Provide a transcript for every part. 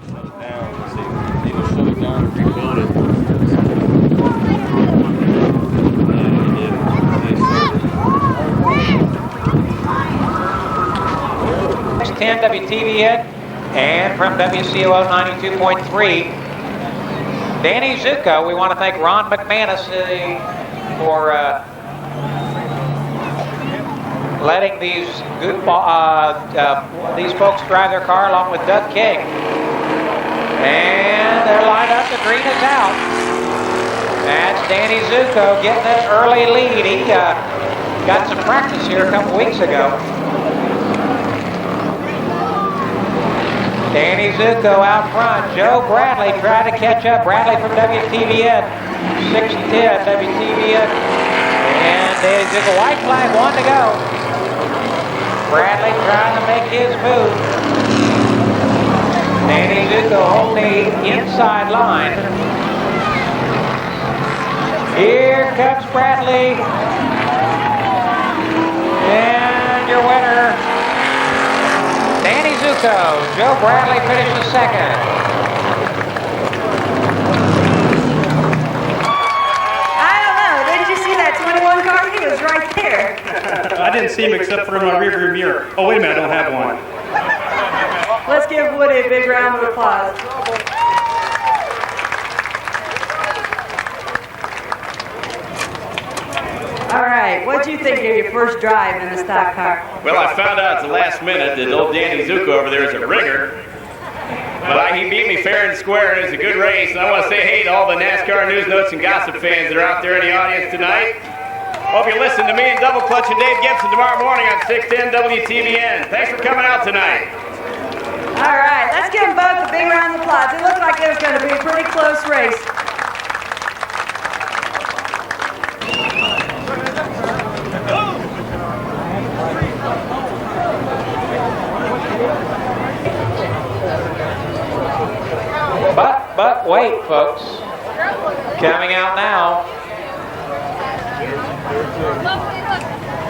Down, let's see. He was shut it down and rebuild it. Yeah, he did. Nice 10 WTVN and from WCOL 92.3, Danny Zuko. We want to thank Ron McManus for letting these these folks drive their car along with Doug King. And they're lined up. The green is out. That's Danny Zuko getting an early lead. He got some practice here a couple weeks ago. Danny Zuko out front. Joe Bradley trying to catch up. Bradley from WTVN. 6-10 WTVN. And Danny Zuko, white flag, 1 to go. Bradley trying to make his move. Danny Zuko holding the inside line. Here comes Bradley. And your winner, Danny Zuko. Joe Bradley finishes second. Right there. I didn't see him except for in my rearview mirror. Oh, wait a minute, I don't have one. Let's give Woody a big round of applause. All right, what do you think of your first drive in the stock car? Well, I found out at the last minute that old Danny Zuko over there is a ringer. But he beat me fair and square, and it was a good race. And I want to say hey to all the NASCAR News Notes and Gossip fans that are out there in the audience tonight. Hope you listen to me and Double Clutch and Dave Gibson tomorrow morning on 610 WTVN. Thanks for coming out tonight. All right, let's give them both a big round of applause. It looked like it was going to be a pretty close race. But wait, folks. Coming out now.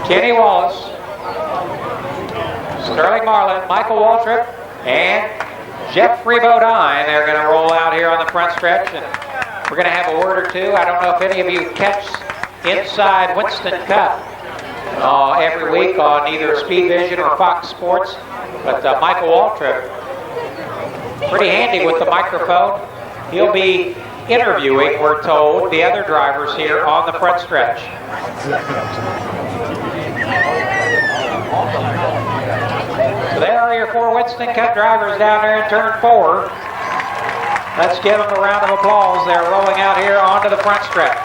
Kenny Wallace, Sterling Marlin, Michael Waltrip, and Jeffrey Bodine. They're going to roll out here on the front stretch, and we're going to have a word or two. I don't know if any of you catch Inside Winston Cup every week on either Speed Vision or Fox Sports, but Michael Waltrip, pretty handy with the microphone. He'll be interviewing, we're told, the other drivers here on the front stretch. So there are your 4 Winston Cup drivers down there in turn 4. Let's give them a round of applause. They're rolling out here onto the front stretch.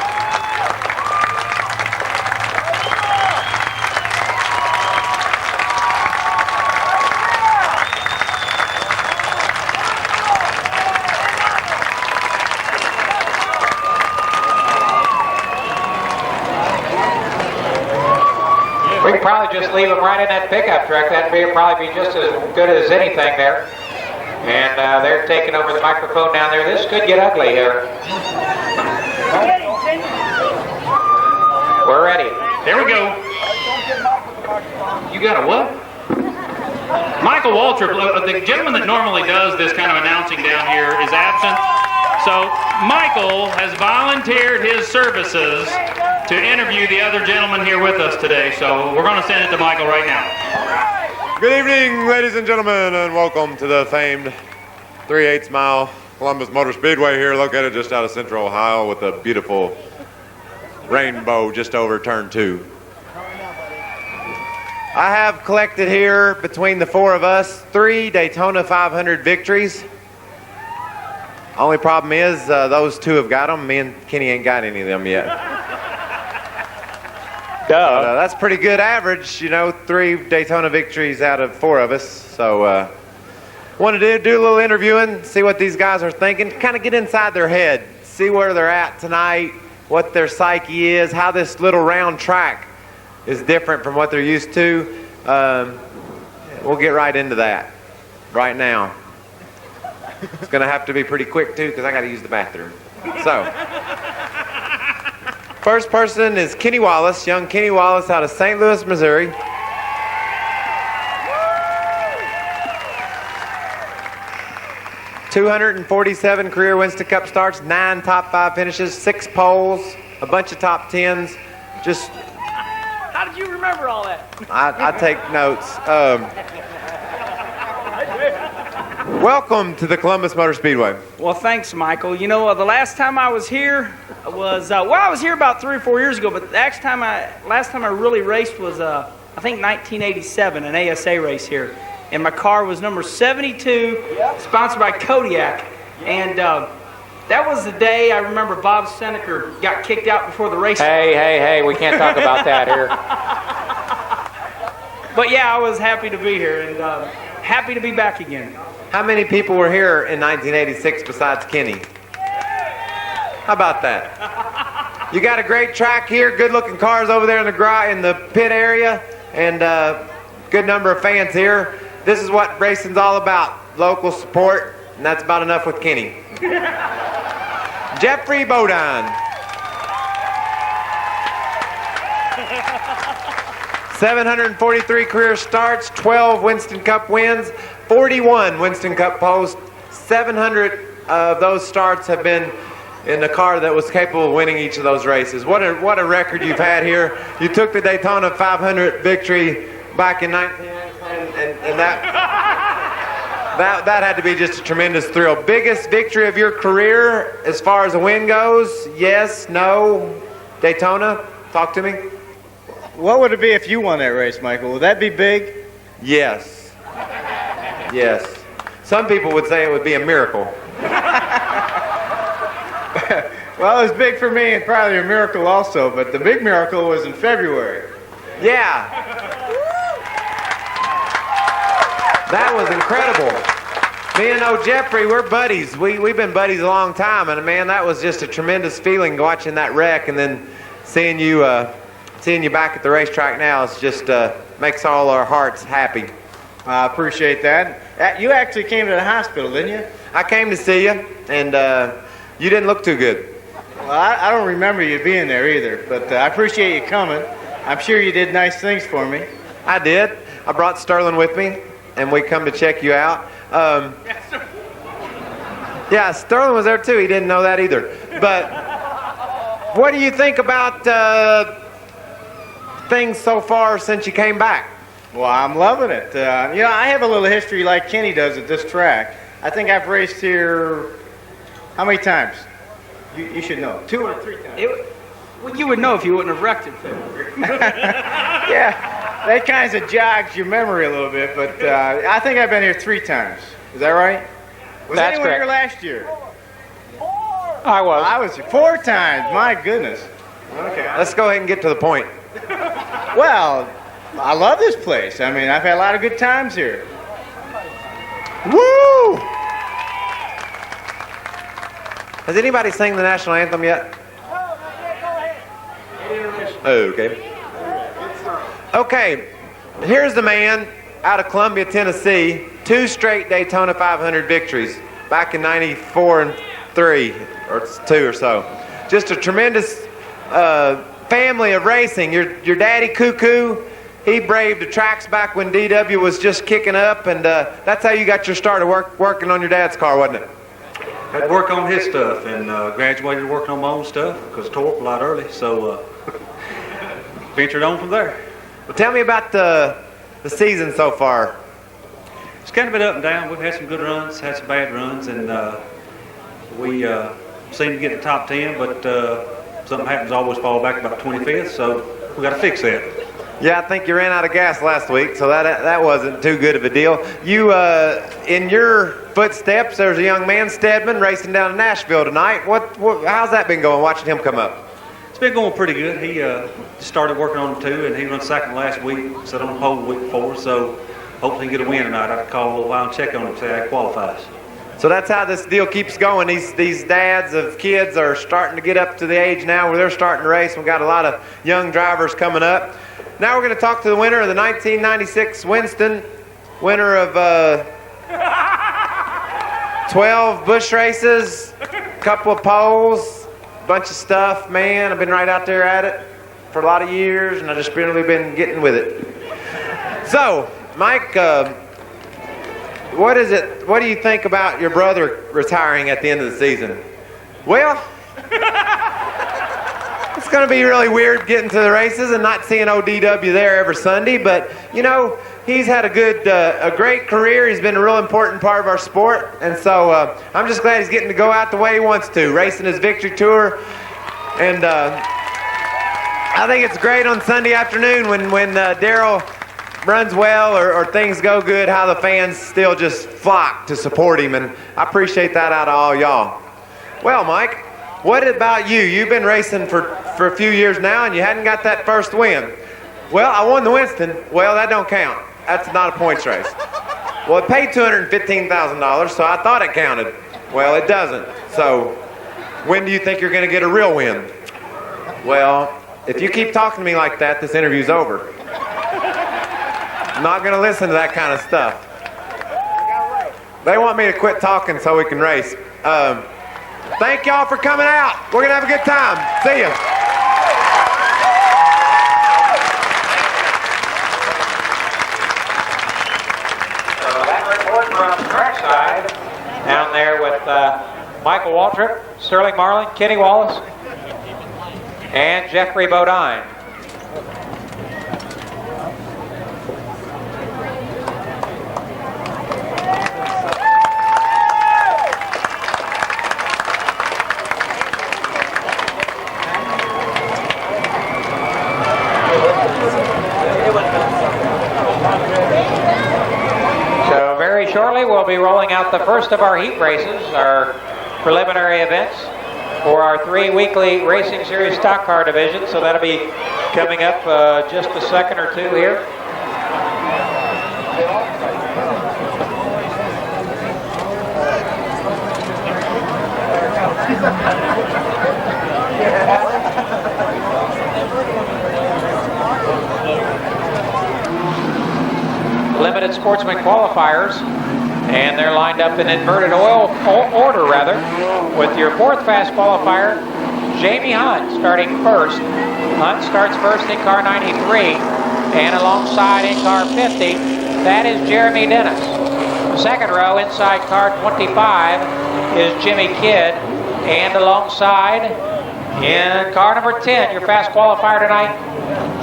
We can probably just leave them right in that pickup truck. That'd probably be just as good as anything there. And they're taking over the microphone down there. This could get ugly here. We're ready. There we go. You got a what? Michael Waltrip, the gentleman that normally does this kind of announcing down here, is absent. So Michael has volunteered his services to interview the other gentleman here with us today. So we're going to send it to Michael right now. Good evening, ladies and gentlemen, and welcome to the famed 3/8 mile Columbus Motor Speedway here, located just out of Central Ohio with a beautiful rainbow just over turn 2. I have collected here between the 4 of us 3 Daytona 500 victories. Only problem is those 2 have got them. Me and Kenny ain't got any of them yet. But, that's pretty good average, you know, 3 Daytona victories out of 4 of us. So wanted to do a little interviewing, see what these guys are thinking, kind of get inside their head, see where they're at tonight, what their psyche is, how this little round track is different from what they're used to. We'll get right into that right now. It's going to have to be pretty quick, too, because I got to use the bathroom. So, first person is Kenny Wallace, young Kenny Wallace out of St. Louis, Missouri. 247 career Winston Cup starts, 9 top 5 finishes, 6 poles, a bunch of top 10s. Just, How did you remember all that? I take notes. Welcome to the Columbus Motor Speedway. Well, thanks, Michael. You know, the last time I was here was, I was here about 3 or 4 years ago, but the last time I really raced was, I think 1987, an ASA race here. And my car was number 72, sponsored by Kodiak. And that was the day I remember Bob Seneker got kicked out before the race. Hey, we can't talk about that here. But yeah, I was happy to be here and happy to be back again. How many people were here in 1986 besides Kenny? How about that? You got a great track here, good-looking cars over there in the pit area, and good number of fans here. This is what racing's all about, local support, and that's about enough with Kenny. Jeffrey Bodine. 743 career starts, 12 Winston Cup wins, 41 Winston Cup poles. 700 of those starts have been in the car that was capable of winning each of those races. What a record you've had here. You took the Daytona 500 victory back in 1980, and that had to be just a tremendous thrill. Biggest victory of your career as far as a win goes? Yes, no, Daytona? Talk to me. What would it be if you won that race, Michael? Would that be big? Yes. Yes. Some people would say it would be a miracle. Well, it was big for me and probably a miracle also, but the big miracle was in February. Yeah. That was incredible. Me and old Jeffrey, we're buddies. We've been buddies a long time, and man, that was just a tremendous feeling watching that wreck and then seeing you back at the racetrack now. It's just makes all our hearts happy. I appreciate that. You actually came to the hospital, didn't you? I came to see you, and you didn't look too good. Well, I don't remember you being there either, but I appreciate you coming. I'm sure you did nice things for me. I did. I brought Sterling with me, and we come to check you out. Yeah, Sterling was there too. He didn't know that either. But what do you think about things so far since you came back? Well, I'm loving it. You know, I have a little history like Kenny does at this track. I think I've raced here, how many times? You should know. 2 or 3 times. Well, you would know if you wouldn't have wrecked it. Yeah, that kind of jogs your memory a little bit, but I think I've been here 3 times. Is that right? Was That's anyone correct. here last year? I was. I was here 4 times. My goodness. Okay. Let's go ahead and get to the point. Well, I love this place. I mean, I've had a lot of good times here. Woo! Has anybody sang the national anthem yet? Okay. Okay, here's the man out of Columbia, Tennessee. 2 straight Daytona 500 victories back in 94 and 3, or 2 or so. Just a tremendous family of racing. Your daddy, Cuckoo, he braved the tracks back when DW was just kicking up, and that's how you got your start of working on your dad's car, wasn't it? Had to work on his stuff and graduated working on my own stuff because I tore up a lot early, so ventured on from there. Well, tell me about the season so far. It's kind of been up and down. We've had some good runs, had some bad runs, and we seem to get the top 10, but something happens to always fall back about 25th, so we got to fix that. Yeah, I think you ran out of gas last week, so that wasn't too good of a deal. You, in your footsteps, there's a young man, Stedman, racing down to Nashville tonight. How's that been going, watching him come up? It's been going pretty good. He just started working on him too, and he run second last week, sat on the pole the week before, so hopefully he can get a win tonight. I can call a little while and check on him, see how he qualifies. So that's how this deal keeps going. These dads of kids are starting to get up to the age now where they're starting to race. We've got a lot of young drivers coming up. Now we're going to talk to the winner of the 1996 Winston, winner of 12 bush races, a couple of poles, a bunch of stuff. Man, I've been right out there at it for a lot of years, and I've just really been getting with it. So, Mike, what is it? What do you think about your brother retiring at the end of the season? Well, it's going to be really weird getting to the races and not seeing ODW there every Sunday. But you know, he's had a great career. He's been a real important part of our sport, and so I'm just glad he's getting to go out the way he wants to, racing his victory tour. And I think it's great on Sunday afternoon when Daryl runs well or things go good, how the fans still just flock to support him, and I appreciate that out of all y'all. Well, Mike, what about you? You've been racing for a few years now, and you hadn't got that first win. Well, I won the Winston. Well, that don't count. That's not a points race. Well, it paid $215,000, so I thought it counted. Well, it doesn't. So when do you think you're going to get a real win? Well, if you keep talking to me like that, this interview's over. I'm not going to listen to that kind of stuff. They want me to quit talking so we can race. Thank y'all for coming out. We're going to have a good time. See ya. So that report from trackside down there with Michael Waltrip, Sterling Marlin, Kenny Wallace, and Jeffrey Bodine. Shortly, we'll be rolling out the first of our heat races, our preliminary events for our 3 weekly Racing Series stock car division. So that'll be coming up just a second or two here. Limited Sportsman qualifiers, and they're lined up in inverted order, with your 4th fast qualifier, Jamie Hunt, starting first. Hunt starts first in car 93, and alongside in car 50, that is Jeremy Dennis. Second row inside car 25 is Jimmy Kidd, and alongside in car number 10, your fast qualifier tonight,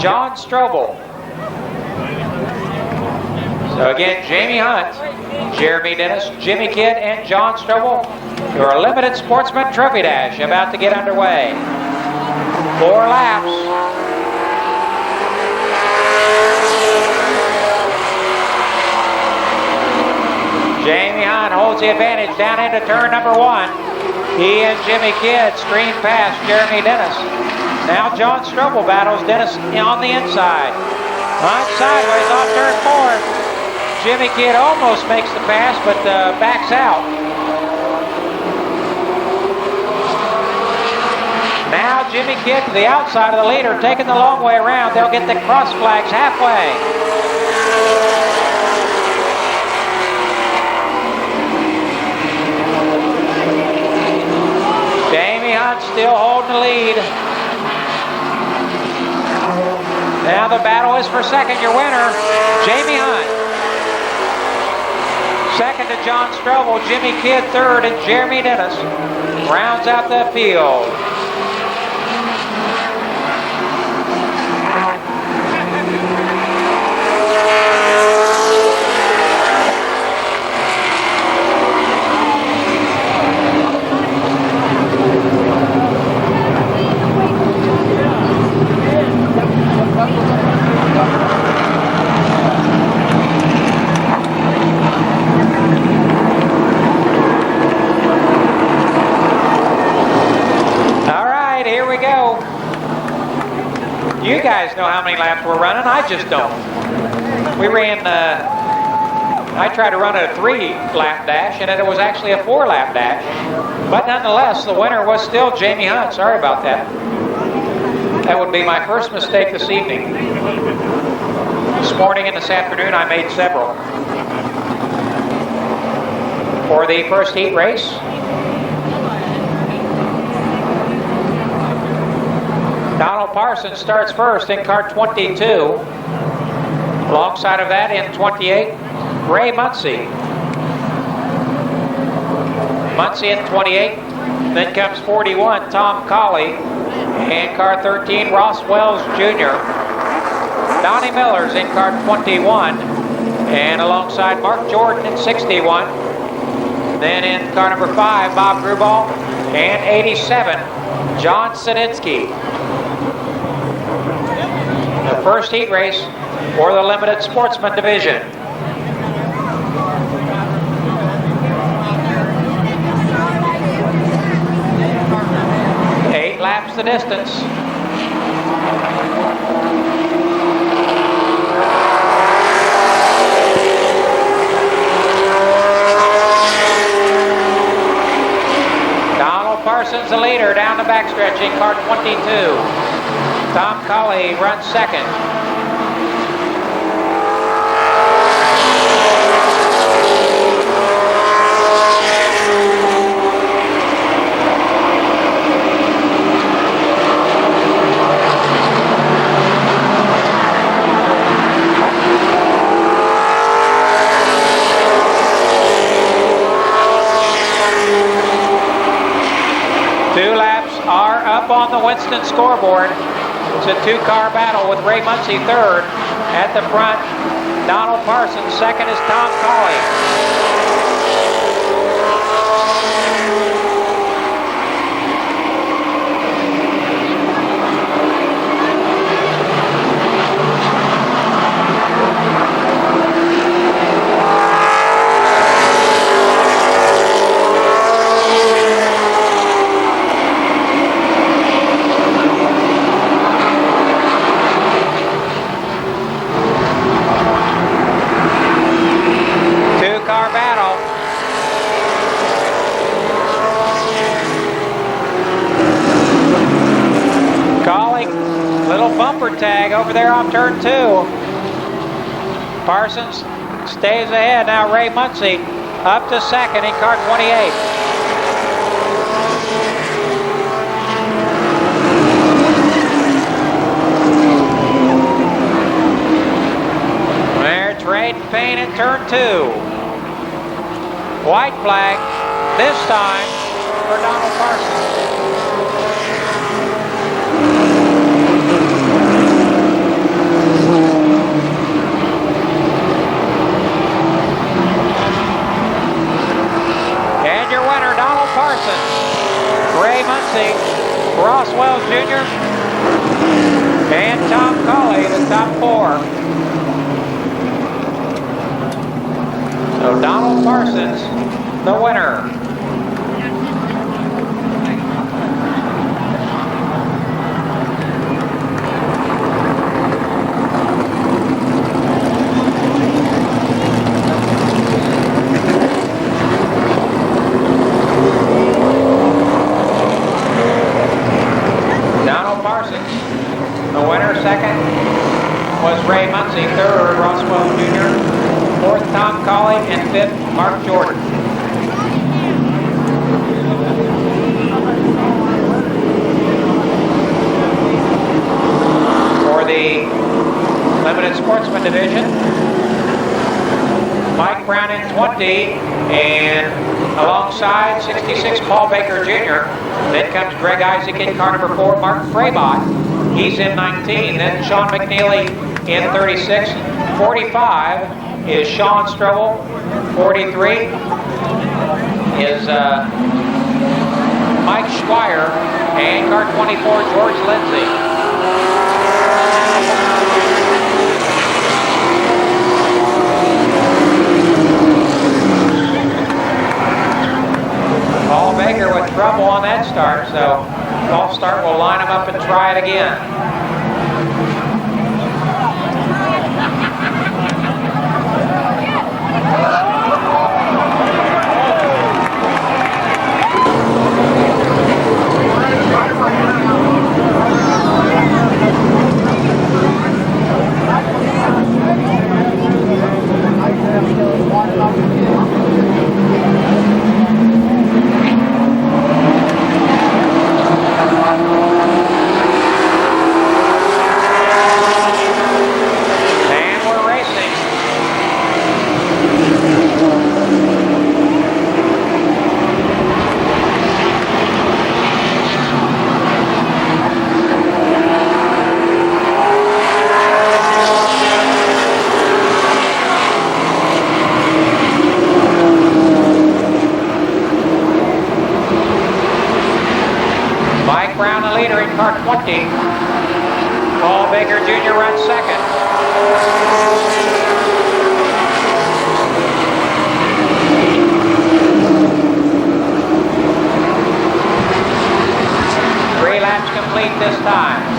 John Strobel. So again, Jamie Hunt, Jeremy Dennis, Jimmy Kidd, and John Strobel. Your limited sportsman trophy dash about to get underway. 4 laps. Jamie Hunt holds the advantage down into turn number 1. He and Jimmy Kidd stream past Jeremy Dennis. Now John Strobel battles Dennis on the inside. Hunt sideways off turn 4. Jimmy Kidd almost makes the pass, but backs out. Now Jimmy Kidd to the outside of the leader, taking the long way around. They'll get the cross flags halfway. Jamie Hunt still holding the lead. Now the battle is for second. Your winner, Jamie Hunt. Second to John Strobel, Jimmy Kidd third, and Jeremy Dennis rounds out the field. You guys know how many laps we're running. I just don't. We ran, I tried to run a 3-lap dash, and it was actually a 4-lap dash. But nonetheless, the winner was still Jamie Hunt. Sorry about that. That would be my first mistake this evening. This morning and this afternoon, I made several. For the first heat race, Donald Parsons starts first in car 22. Alongside of that in 28, Ray Muncy. Muncie in 28. Then comes 41, Tom Colley. And car 13, Ross Wells Jr. Donnie Miller's in car 21. And alongside Mark Jordan in 61. Then in car number 5, Bob Grubal. And 87, John Sininsky. The first heat race for the limited sportsman division. 8 laps the distance. Donald Parsons, the leader, down the backstretch in car 22. Tom Colley runs second. Up on the Winston scoreboard. It's a 2-car battle with Ray Muncie third. At the front, Donald Parsons. Second is Tom Colley. Tag over there off turn 2. Parsons stays ahead. Now Ray Muncie up to second in car 28. They're trading paint in turn 2. White flag this time for Donald Parsons. Ray Muncie, Ross Wells Jr., and Tom Colley, the top 4. So Donald Parsons, the winner. Second was Ray Muncie, third Ross Wells Jr., fourth Tom Colley, and fifth Mark Jordan. For the limited sportsman division, Mike Brown in 20, and alongside 66 Paul Baker Jr. Then comes Greg Isaac in car number 4, Mark Fraybot. He's in 19. Then Sean McNeely in 36. 45 is Sean Strobel. 43 is Mike Schweier. And car 24, George Lindsay. Paul Baker with trouble on that start, so false start will line him up and try it again. leader in car 20. Paul Baker Jr. runs second. Three laps complete this time.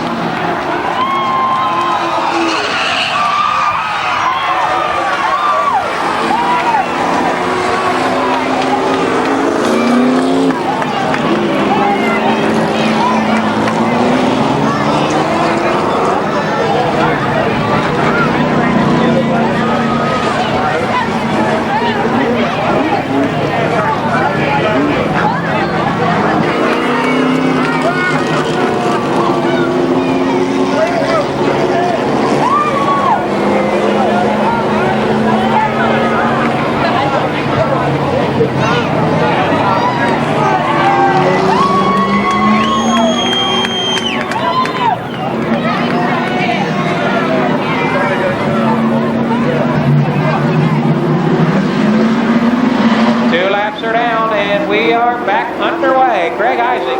We are back underway. Greg Isaac,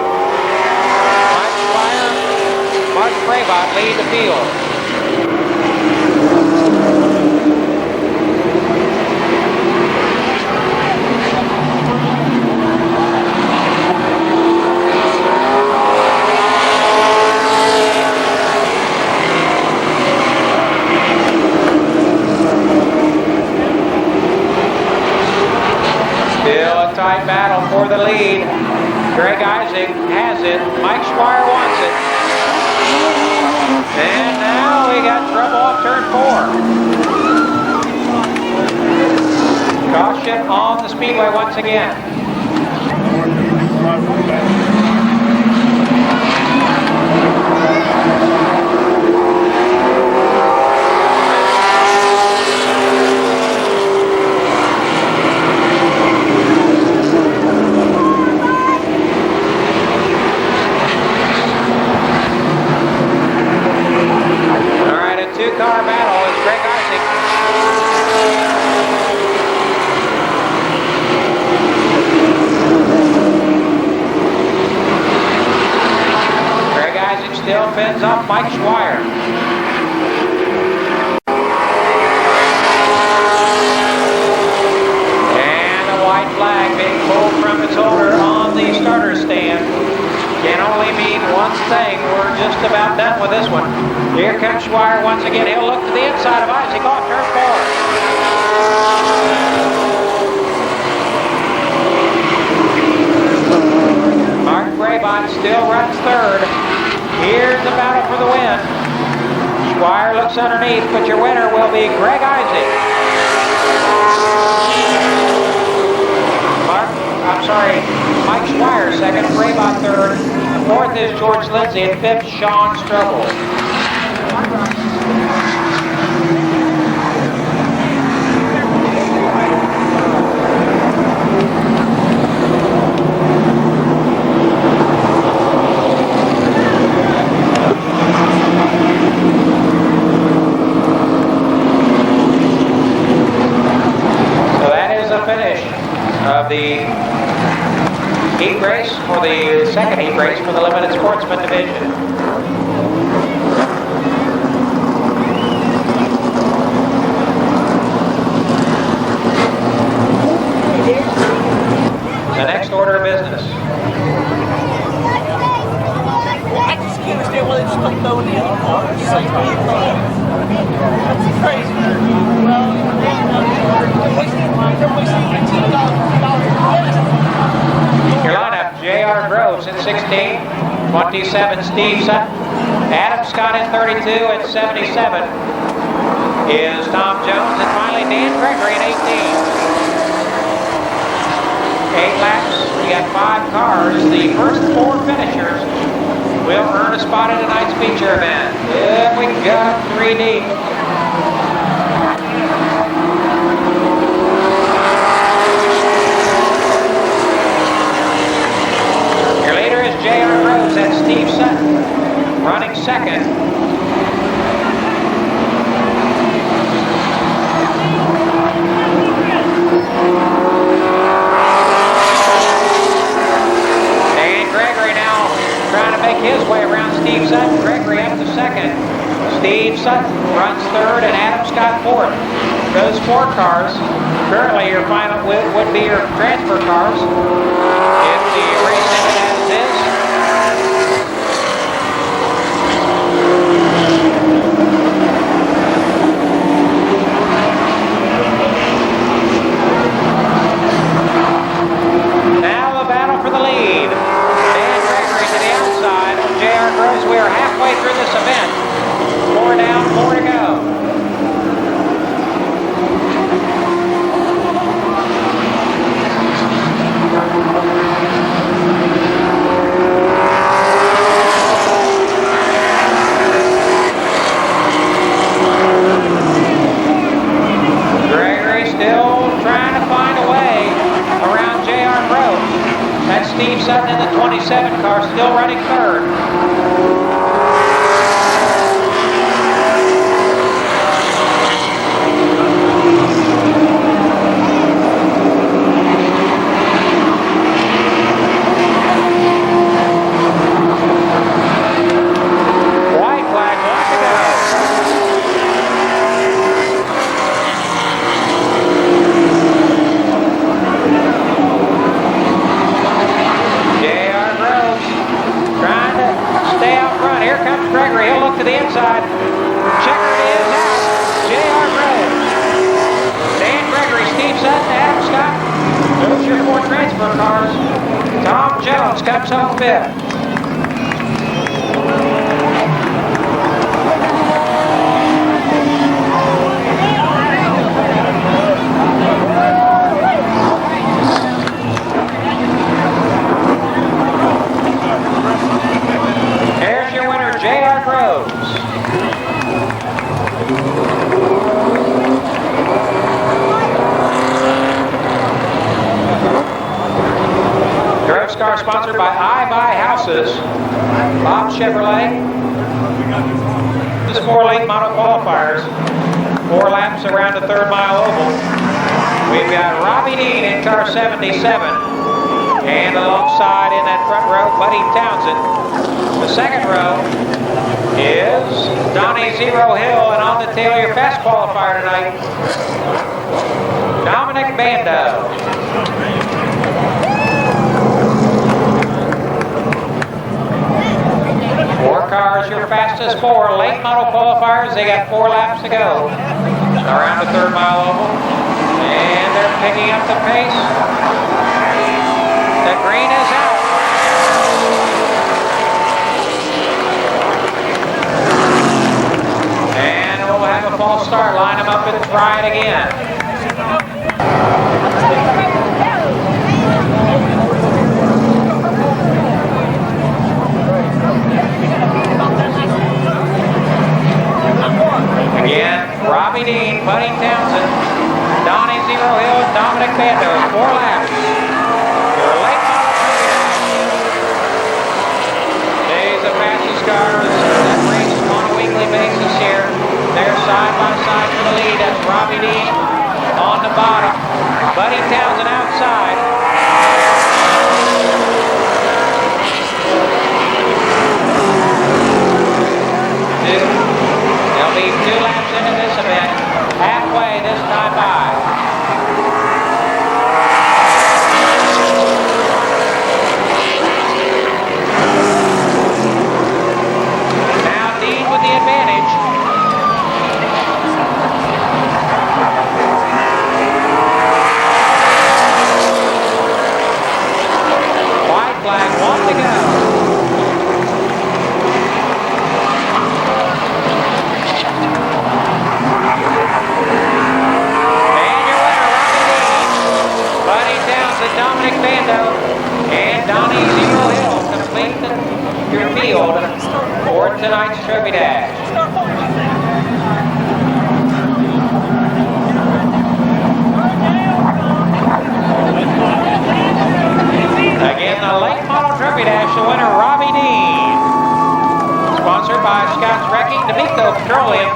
Mike Squire, Mark Fraybot lead the field. Still a tight battle for the lead. Greg Isaac has it. Mike Squire wants it. And now we got trouble off turn 4. Caution on the Speedway once again. Two-car battle is Greg Isaac. Greg Isaac still fends off Mike Squire. And a white flag being pulled from its holder on the starter stand. Can only mean one thing. We're just about done with this one. Here comes Squire once again. He'll look to the inside of Isaac off turn 4. Mark Fraybot still runs third. Here's the battle for the win. Squire looks underneath, but your winner will be Greg Isaac. Mike Squire second, Fraybot third. Fourth is George Lindsay, and fifth, Sean Strobel. So that is the finish of the heat race for the second heat race for the Limited Sportsman Division. The next order of business. I just can't understand why they just don't throw in the other car. It's like, that's crazy. Well, they're wasting $18 Your lineup, J.R. Groves in 16, 27 Steve Sutton, Adam Scott in 32, and 77 is Tom Jones, and finally Dan Gregory in 18. 8 laps, we got 5 cars. The first 4 finishers will earn a spot in tonight's feature event. If we got 3 deep. J.R. Rose and Steve Sutton running second. And Gregory now trying to make his way Steve Sutton. Gregory up to second. Steve Sutton runs third, and Adam Scott fourth. Those 4 cars currently your final would be your transfer cars if the race ended as it is. Now the battle for the lead. Dan Gregory to the outside of J.R. Groves. We are halfway through this event. 4 down, 4 to go. Gregory still trying to find a way around J.R. Groves. That's Steve Sutton in the 27 car, still running third. White flag, 1 to go. J.R. Groves trying to stay out front. Here comes Gregory. He'll look to the inside. Checkered is out. J.R. Groves. Dan Gregory, Steve Sutton, Adam Scott. Those are your 4 transfer cars. Tom Jones comes home 5th. Here's your winner, J.R. Groves. Groves car sponsored by I Buy Houses, Bob Chevrolet. This is 4 late model qualifiers. 4 laps around the 3rd mile oval. We've got Robbie Dean in car 77. And alongside in that front row, Buddy Townsend. The second row is Donnie Zero Hill, and on the tail, your fast qualifier tonight, Dominic Bando. Four cars, your fastest 4 late model qualifiers. They got 4 laps to go around the 3rd mile oval, and they're picking up the pace. The green is out. And we'll have a false start. Line them up and try it again. Again, Robbie Dean, Buddy Townsend, Donnie Zero Hill, and Dominic Bando. 4 laps. Your late model champion. These are the fastest cars that race on a weekly basis here. They're side by side for the lead. That's Robbie Dean on the bottom. Buddy Townsend outside. They'll be 2 laps into this event. Halfway this time by. Now Dean with the advantage. White flag, 1 to go. Dominic Bando and Donnie Zero Hill complete your field for tonight's Trophy Dash. Again, the late model Trophy Dash, the winner, Robbie Dean. Sponsored by Scott's Wrecking, D'Amico Petroleum,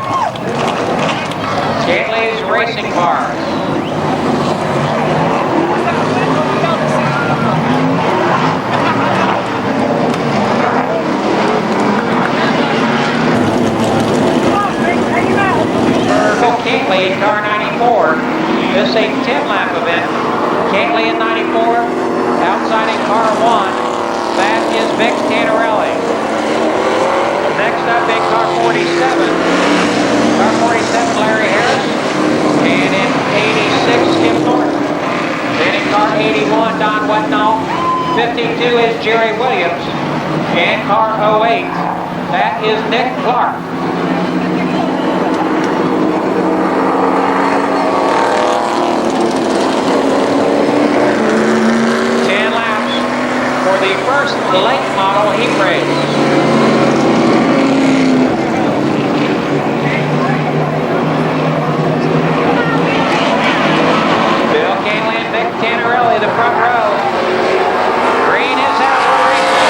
Stanley's Racing Cars. car 81, Don Wetnall. 52 is Jerry Williams. And car 08, that is Nick Clark. For the first late model heat race. Bill Canley and Vic Tannerelli, the front row. Green is out for racing.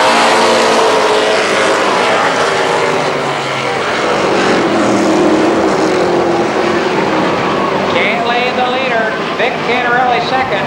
Canley the leader, Vic Tannerelli second.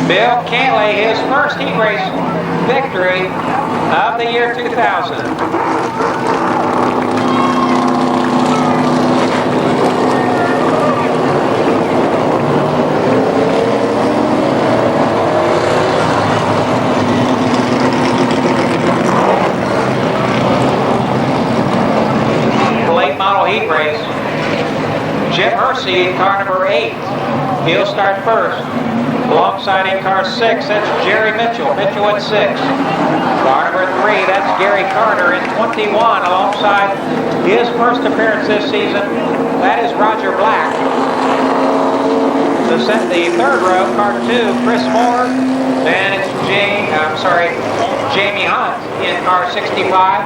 Bill Cantley, his first heat race victory of the year 2000. Late model heat race. Jim Hersey in car number 8. He'll start first. Alongside in car 6, that's Jerry Mitchell. Mitchell at 6. Car number 3, that's Gary Carter in 21. Alongside his first appearance this season, that is Roger Black. The third row, car 2, Chris Moore. Then it's Jamie Hunt in car 65.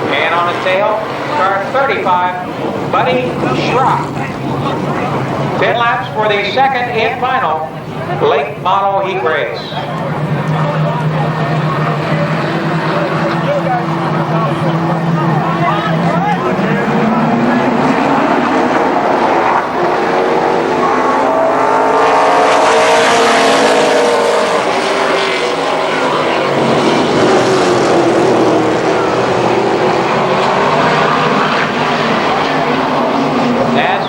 And on the tail, car 35, Buddy Schrock. 10 laps for the second and final late model heat race. As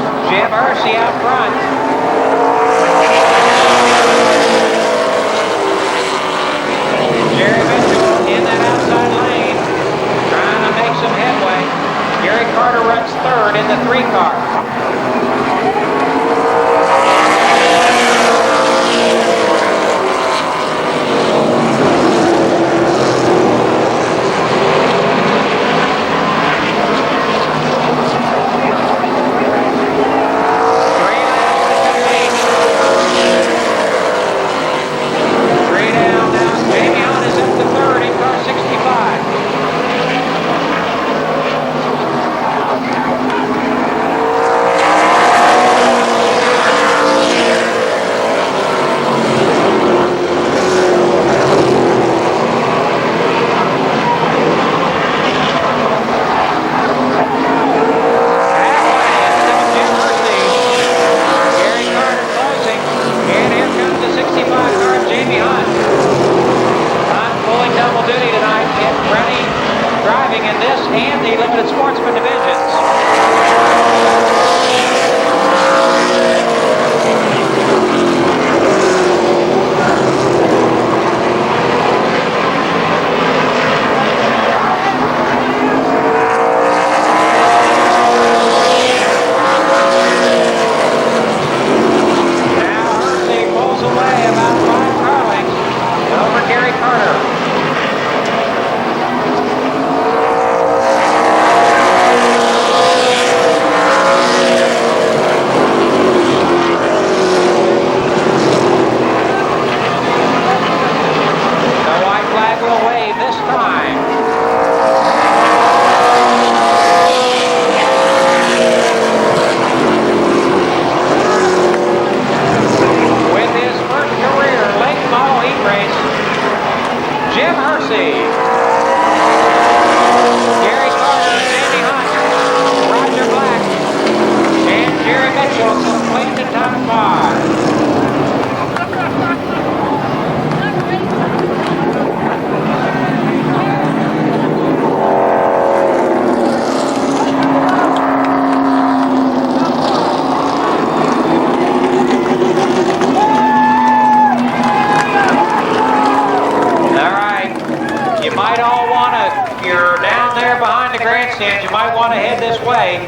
stands, you might want to head this way.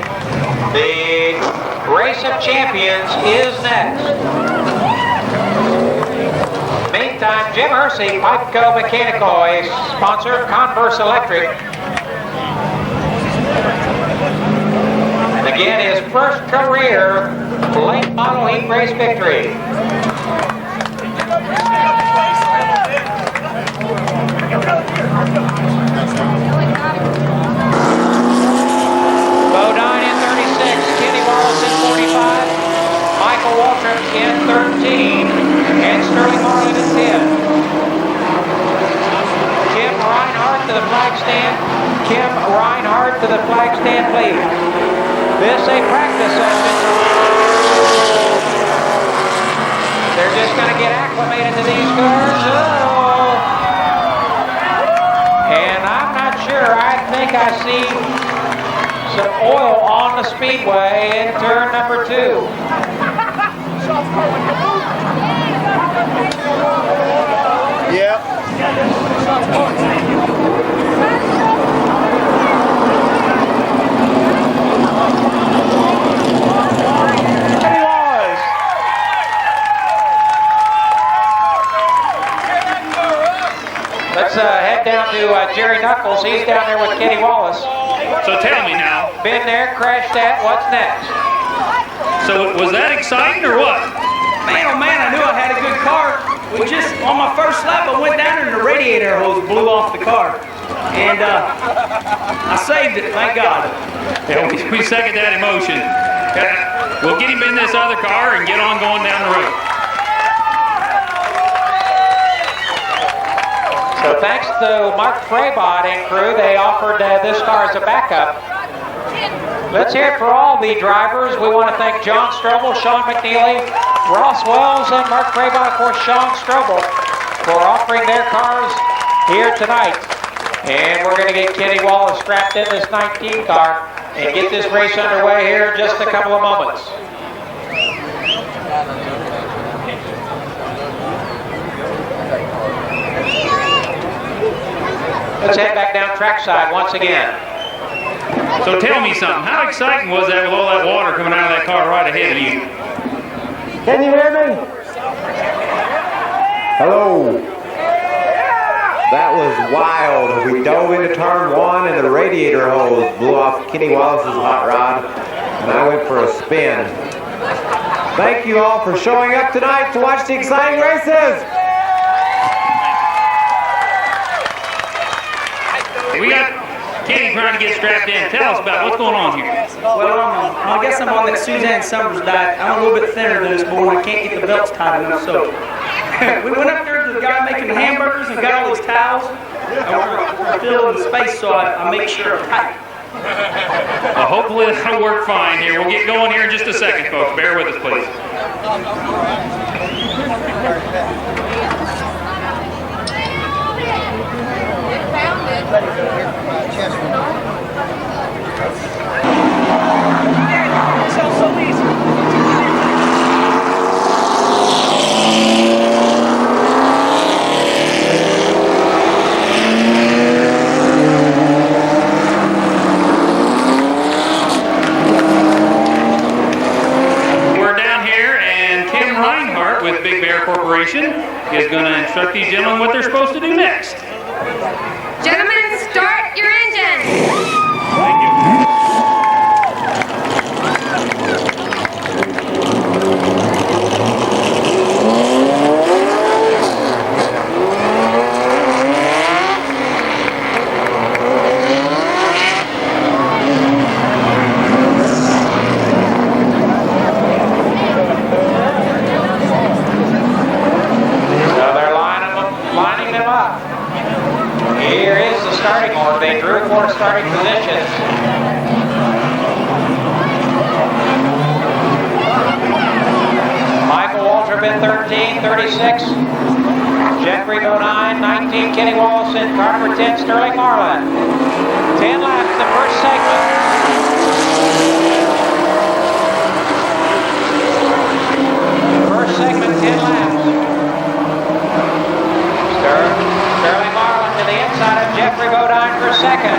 The Race of Champions is next. Meantime, Jim Hersey, Pipeco Mechanical, a sponsor of Converse Electric. And again, his first career late model heat race victory. Bodine in 36, Kenny Wallace in 45, Michael Waltrip in 13, and Sterling Marlin in 10. Kim Reinhardt to the flag stand. Kim Reinhardt to the flag stand, please. This a practice session. They're just going to get acclimated to these cars. Oh. And I'm not sure. I think I see some oil on the Speedway in turn number 2. Yep. Kenny Wallace. Let's head down to Jerry Knuckles. He's down there with Kenny Wallace. So tell me now. Been there, crashed that. What's next? So was that exciting or what? Man, oh man, I knew I had a good car. We just, on my first lap, I went down there and the radiator hose blew off the car. And I saved it, thank God. Yeah, we second that emotion. We'll get him in this other car and get on going down the road. So thanks to Mark Freibot and crew, they offered this car as a backup. Let's hear it for all the drivers. We want to thank John Strobel, Sean McNeely, Ross Wells, and Mark Freibot, of course, Sean Strobel, for offering their cars here tonight. And we're going to get Kenny Wallace strapped in this 19 car and get this race underway here in just a couple of moments. Let's head back down trackside once again. So tell me something. How exciting was that with all that water coming out of that car right ahead of you? Can you hear me? Hello. That was wild. We dove into turn 1 and the radiator hose blew off Kenny Wallace's hot rod, and I went for a spin. Thank you all for showing up tonight to watch the exciting races. We got Kenny trying to get strapped in. Tell us about what's going on here. Well, I guess I'm on that Suzanne Summers diet. I'm a little bit thinner than this morning. I can't get the belts tight enough, so we went up there to the guy making the hamburgers and got all these towels. And we're filling the space, so I make sure I'm tight. Well, hopefully that'll work fine here. We'll get going here in just a second, folks. Bear with us, please. So easy. We're down here, and Kim Reinhardt with Big Bear Corporation is going to instruct these gentlemen what they're supposed to do next. Gentlemen, start your engines. Thank you. So they're lining them up. Here is the starting order. They drew for starting positions. Michael Waltrip in 13, 36. Jeffrey Bodine, 19. Kenny Wallace in car for 10. Sterling Marlin. 10 laps, the first segment. First segment, 10 laps. Sterling Marlin to the inside of Jeffrey Bodine for second.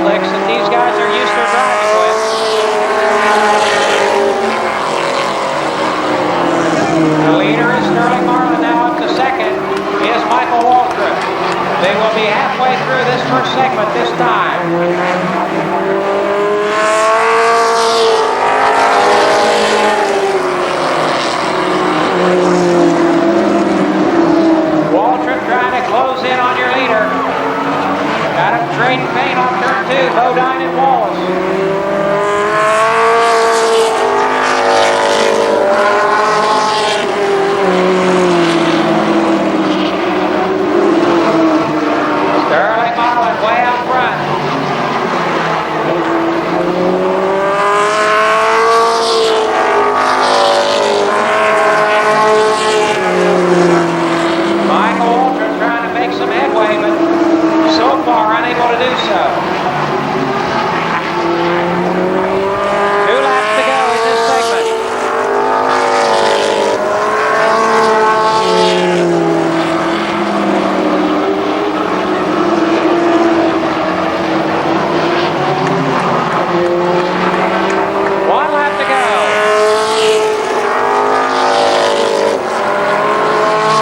slicks that these guys are used to driving with. The leader is Sterling Marlin. Now up to second is Michael Waltrip. They will be halfway through this first segment this time. Waltrip trying to close in on your leader. Got him trading paint on turn 2, Bodine and Wallace. Sterling Marlin way up front. Michael Waltrip trying to make some headway, but so far unable to do so. 2 laps to go in this segment. One lap to go.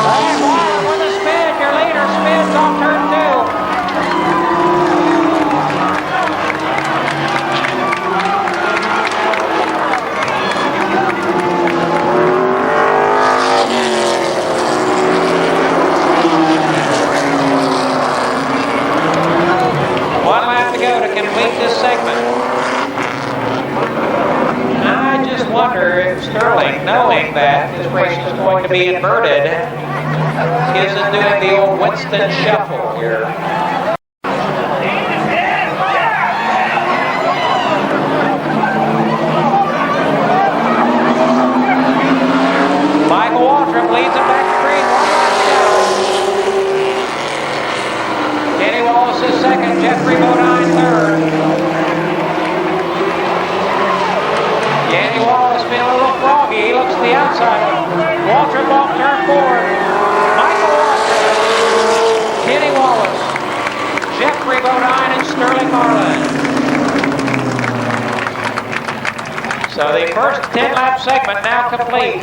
Hey, Wallen with a spin. Your leader spins off turn 2. One lap to go to complete this segment. I just wonder if Sterling, knowing that this race is going to be inverted, isn't doing the old Winston shuffle here. Michael Waltrip leads him back to green. 1 lap to go. Kenny Wallace is second. Jeffrey Bodine third. Kenny Wallace been a little froggy. He looks to the outside. Waltrip off turn 4. Michael Waltrip, Kenny Wallace, Jeffrey Bodine, and Sterling Marlin. So the first 10-lap segment now complete.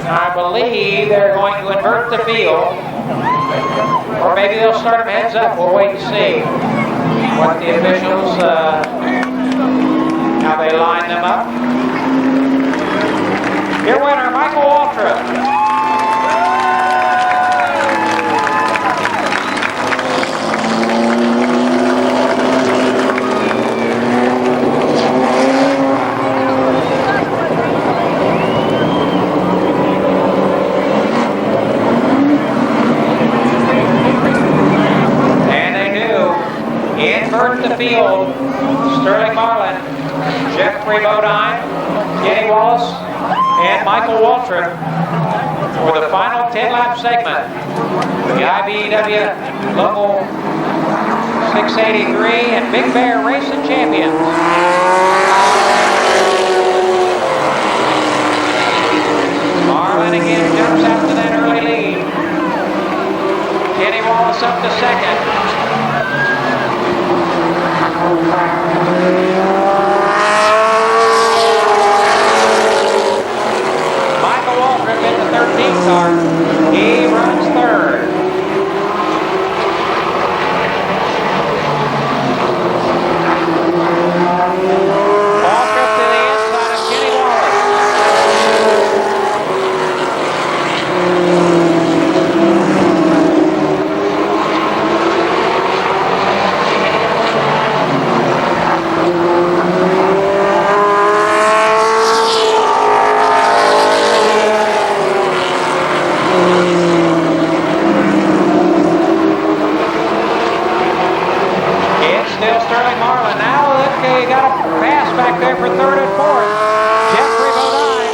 I believe they're going to invert the field, or maybe they'll start them heads up. We'll wait and see what the officials, how they line them up. Your winner, Michael Waltrip. Invert the field. Sterling Marlin, Jeffrey Bodine, Kenny Wallace, and Michael Waltrip for the final 10-lap segment. The IBEW Local 683 and Big Bear Racing Champions. Marlin again jumps out to that early lead. Kenny Wallace up to second. Michael Waltrip in the 13th car. He runs third. Waltrip to the inside of Kenny Wallace. Still Sterling Marlin. Now look, he got a pass back there for third and fourth. Jeffrey Bodine.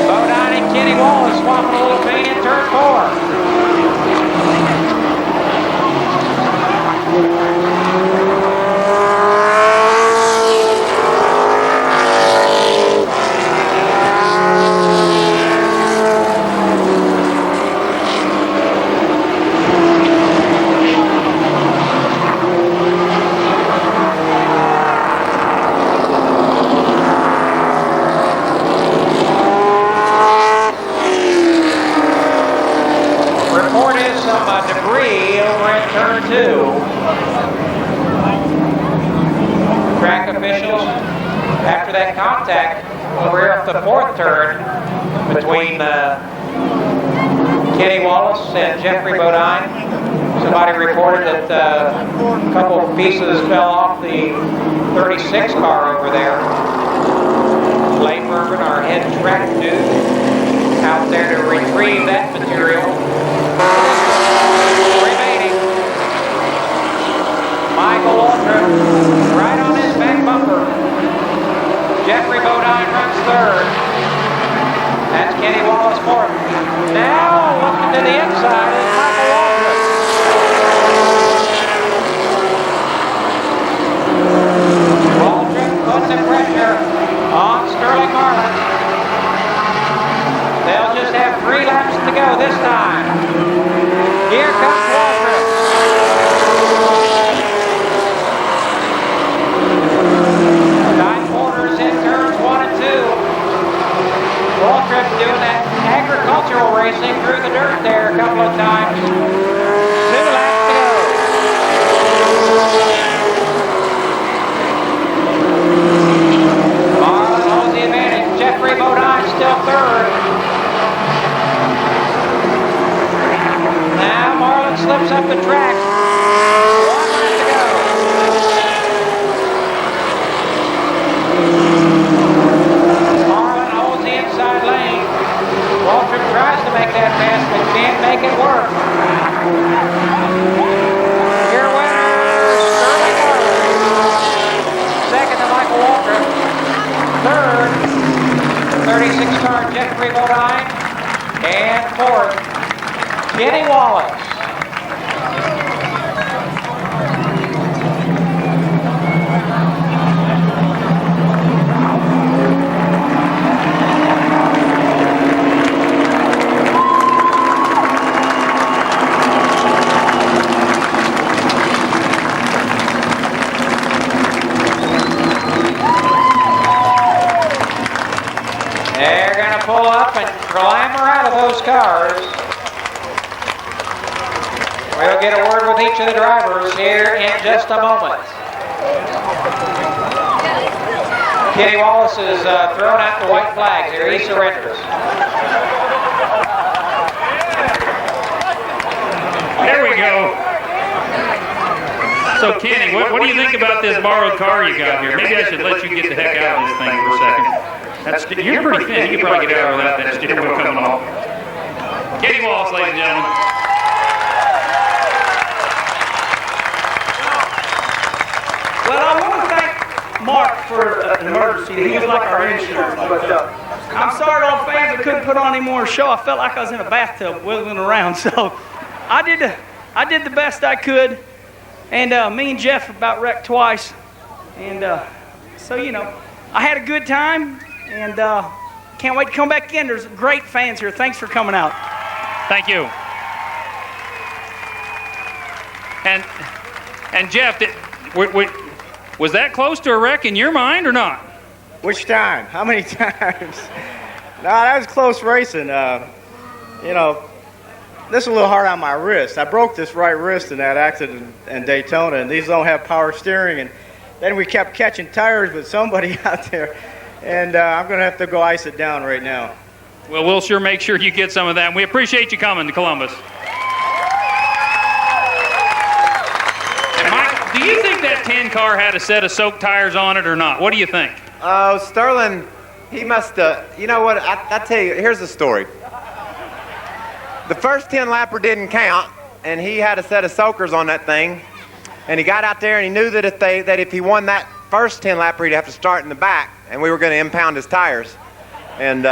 Bodine and Kenny Wallace swapping a little paint in turn 4. 2. Track officials, after that contact over here up the 4th turn between Kenny Wallace and Jeffrey Bodine, somebody reported that a couple of pieces fell off the 36 car over there. Blake Urban, our head track dude, out there to retrieve that material. Remaining, Michael Waltrip, right on his back bumper. Jeffrey Bodine runs 3rd. That's Kenny Wallace 4th. Now, looking to the inside is Michael Waltrip. Waltrip putting the pressure on Sterling Marlin. They'll just have 3 laps to go this time. Here comes Waltrip. Nine quarters in turns 1 and 2. Waltrip doing that agricultural racing through the dirt there a couple of times. 2 laps to go. Marlin holds the advantage. Jeffrey Bodine still 3rd. Now Marlin slips up the track. 1 lap to go. Marlin holds the inside lane. Waltrip tries to make that pass, but can't make it work. Your winner, Sterling Marlin. 2nd to Michael Waltrip. 3rd, 36 car Jeffrey Bodine. And 4th, Kenny Wallace. They're going to pull up and clamber out of those cars. We'll get a word with each of the drivers here in just a moment. Kenny Wallace is throwing out the white flags here. He surrenders. There we go. So Kenny, what do you think about this borrowed car you got here? Maybe I should let you get the heck out of this thing for a second. You're pretty thin. You can probably get out without that steering wheel coming off. Kenny Wallace, ladies and gentlemen. Well, I want to thank Mark for an emergency. He was like our insurance. But I'm sorry to all fans I couldn't put on any more show. I felt like I was in a bathtub wiggling around. So I did the best I could. And me and Jeff about wrecked twice. And so, you know, I had a good time. And can't wait to come back again. There's great fans here. Thanks for coming out. Thank you. And Jeff, was that close to a wreck in your mind or not? Which time? How many times? No, that was close racing. You know, this is a little hard on my wrist. I broke this right wrist in that accident in Daytona, and these don't have power steering. And then we kept catching tires with somebody out there. And I'm going to have to go ice it down right now. Well, we'll sure make sure you get some of that. And we appreciate you coming to Columbus. And Mike, do you think that 10 car had a set of soaked tires on it or not? What do you think? Oh, Sterling, he must have. You know what? I tell you, here's the story. The first 10 lapper didn't count, and he had a set of soakers on that thing. And he got out there, and he knew that if he won that first 10 lapper, he'd have to start in the back, and we were going to impound his tires. And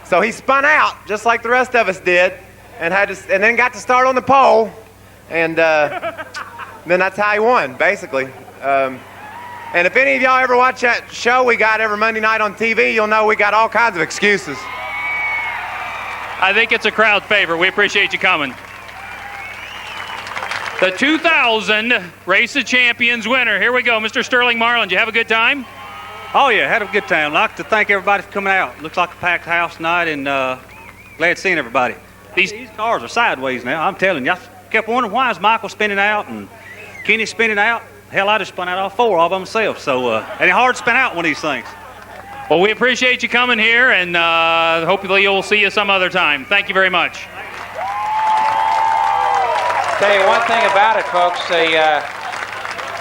so he spun out, just like the rest of us did, and then got to start on the pole, and then that's how he won, basically. And if any of y'all ever watch that show we got every Monday night on TV, you'll know we got all kinds of excuses. I think it's a crowd favorite. We appreciate you coming. The 2000 Race of Champions winner. Here we go, Mr. Sterling Marlin. Did you have a good time? Oh, yeah, had a good time. I'd like to thank everybody for coming out. Looks like a packed house tonight, and glad seeing everybody. These cars are sideways now. I'm telling you, kept wondering why is Michael spinning out and Kenny spinning out. Hell, I just spun out all 4 of them myself. So, and it's hard to spin out one of these things. Well, we appreciate you coming here, and hopefully we'll see you some other time. Thank you very much. Tell you one thing about it, folks.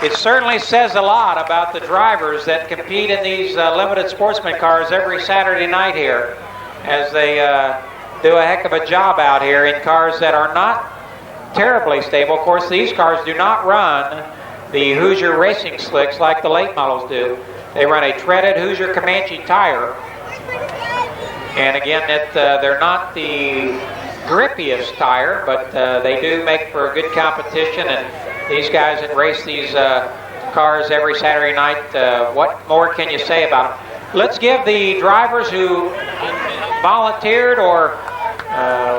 It certainly says a lot about the drivers that compete in these limited sportsman cars every Saturday night here, as they do a heck of a job out here in cars that are not terribly stable. Of course, these cars do not run the Hoosier racing slicks like the late models do. They run a treaded Hoosier Comanche tire. And again, they're not the grippiest tire, but they do make for a good competition. And these guys that race these cars every Saturday night, what more can you say about them? Let's give the drivers who volunteered or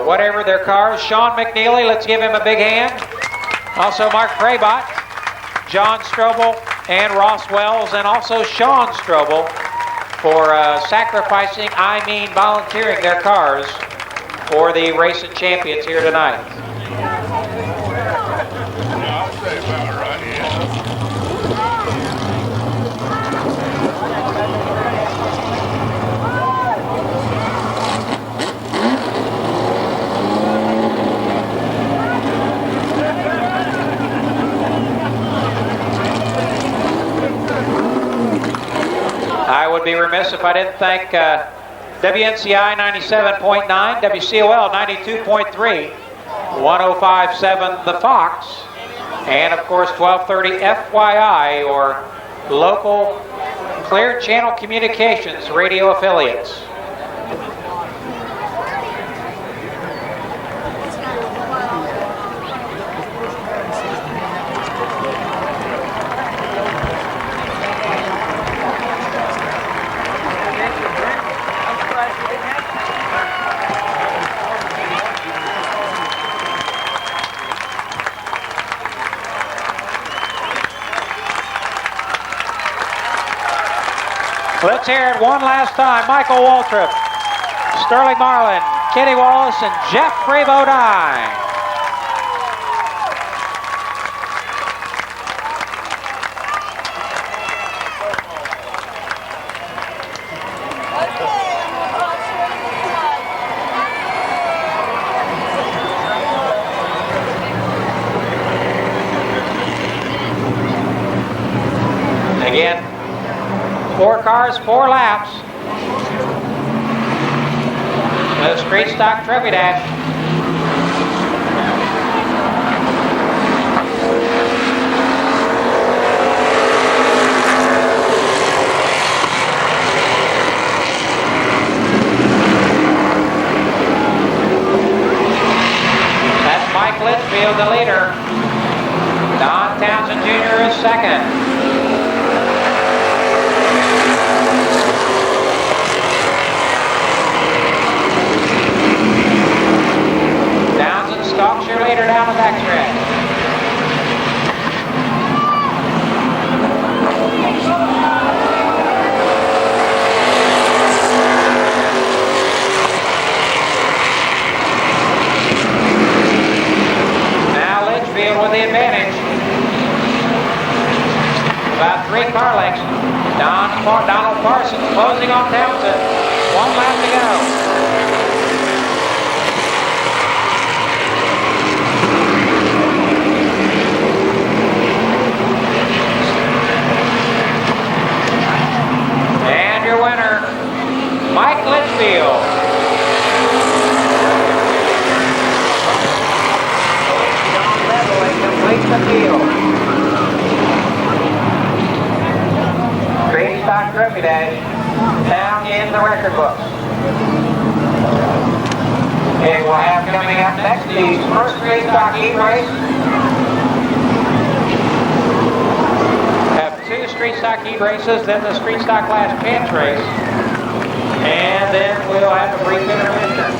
whatever their cars. Sean McNeely, let's give him a big hand. Also Mark Fraybot, John Strobel, and Ross Wells, and also Sean Strobel for volunteering their cars for the racing champions here tonight. I would be remiss if I didn't thank WNCI 97.9, WCOL 92.3, 105.7 The Fox, and of course 1230 FYI, or local Clear Channel Communications radio affiliates. Let's hear it one last time. Michael Waltrip, Sterling Marlin, Kenny Wallace, and Jeffrey Bodine. Again, 4 cars, 4 laps. The street stock trophy dash. That's Mike Litchfield, the leader. Don Townsend Jr. is second. Stalks your leader down the backstretch. Now Litchfield with the advantage. About 3 car lengths. Donald Parsons closing on Townsend. 1 lap to go. Your winner, Mike Litchfield. John Beverly completes the field. Street stock trophy dash down in the record books. And we'll have coming up next the first street stock heat race. 2 street stock heat races, then the street stock last chance race, and then we'll have a brief intermission.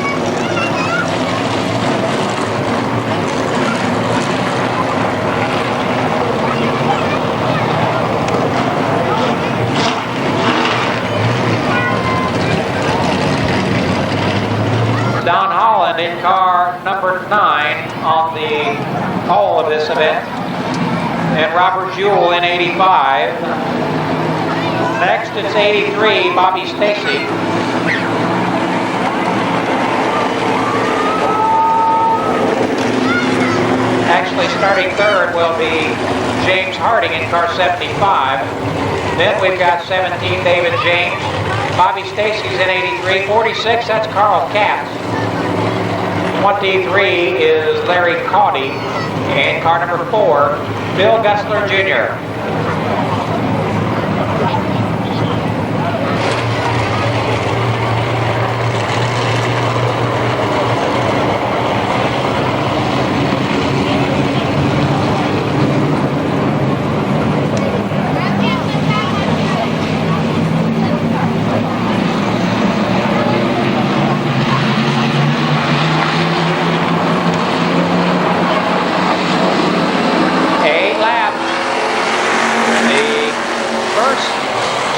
Don Holland in car number 9 on the pole of this event. And Robert Jewell in 85. Next, it's 83, Bobby Stacy. Actually, starting third will be James Harding in car 75. Then we've got 17, David James. Bobby Stacy's in 83. 46, that's Carl Katz. 23 is Larry Caudy. And car number 4, Bill Gussler Jr.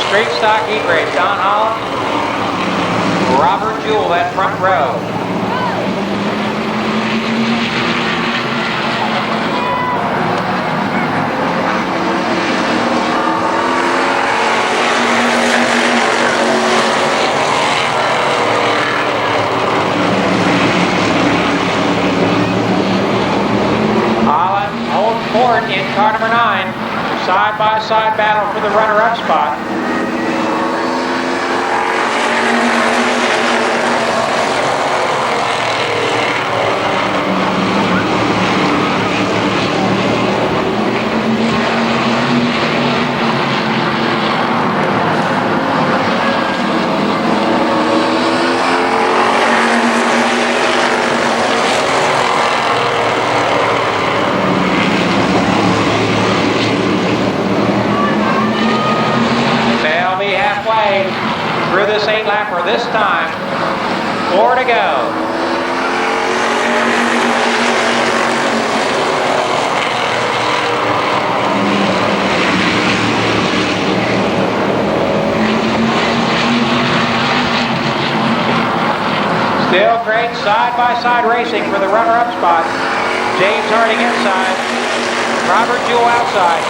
Street stock heat race. Don Holland, Robert Jewell, that front row. Holland holds fort in car number 9. Side-by-side battle for the runner-up spot. Through this 8-lapper this time. 4 to go. Still great side-by-side racing for the runner-up spot. James Harding inside. Robert Jewell outside.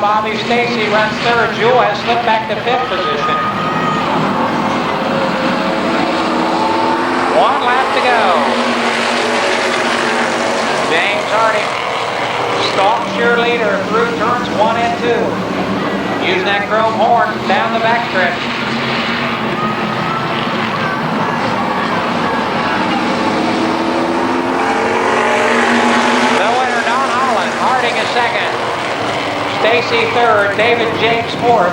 Bobby Stacy runs third. Jewell has slipped back to 5th position. 1 lap to go. James Harding stalks your leader through turns 1 and 2. Using that chrome horn down the backstretch. The winner, Don Holland. Harding is second. Stacy third, David James fourth,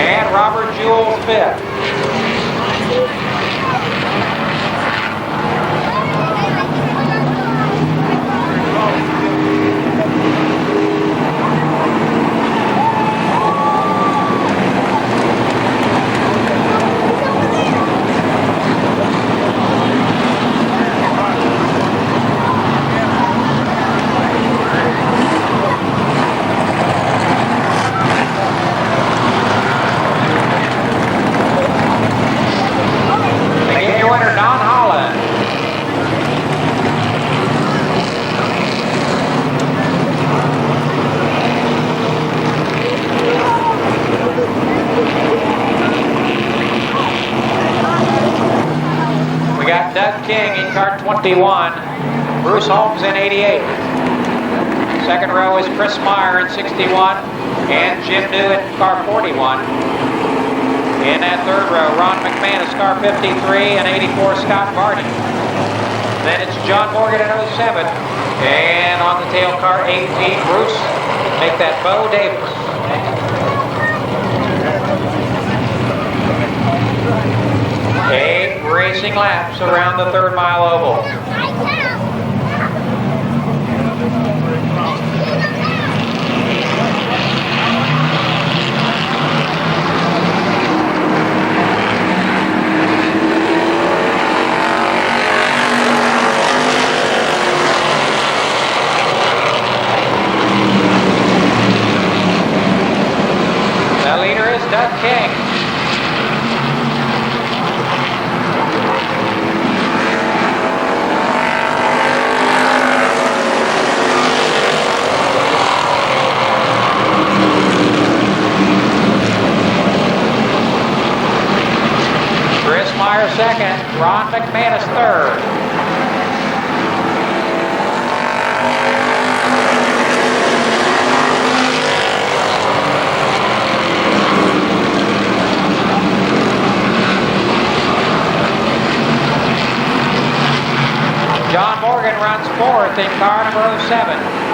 and Robert Jewell fifth. Doug King in car 21. Bruce Holmes in 88. Second row is Chris Meyer in 61. And Jim New in car 41. In that third row, Ron McManus, car 53, and 84, Scott Varney. Then it's John Morgan in 07. And on the tail car 18, Bruce, make that Bo Davis. Eight racing laps around the 3rd mile oval. Meyer second, Ron McManus third. John Morgan runs fourth in car number 07.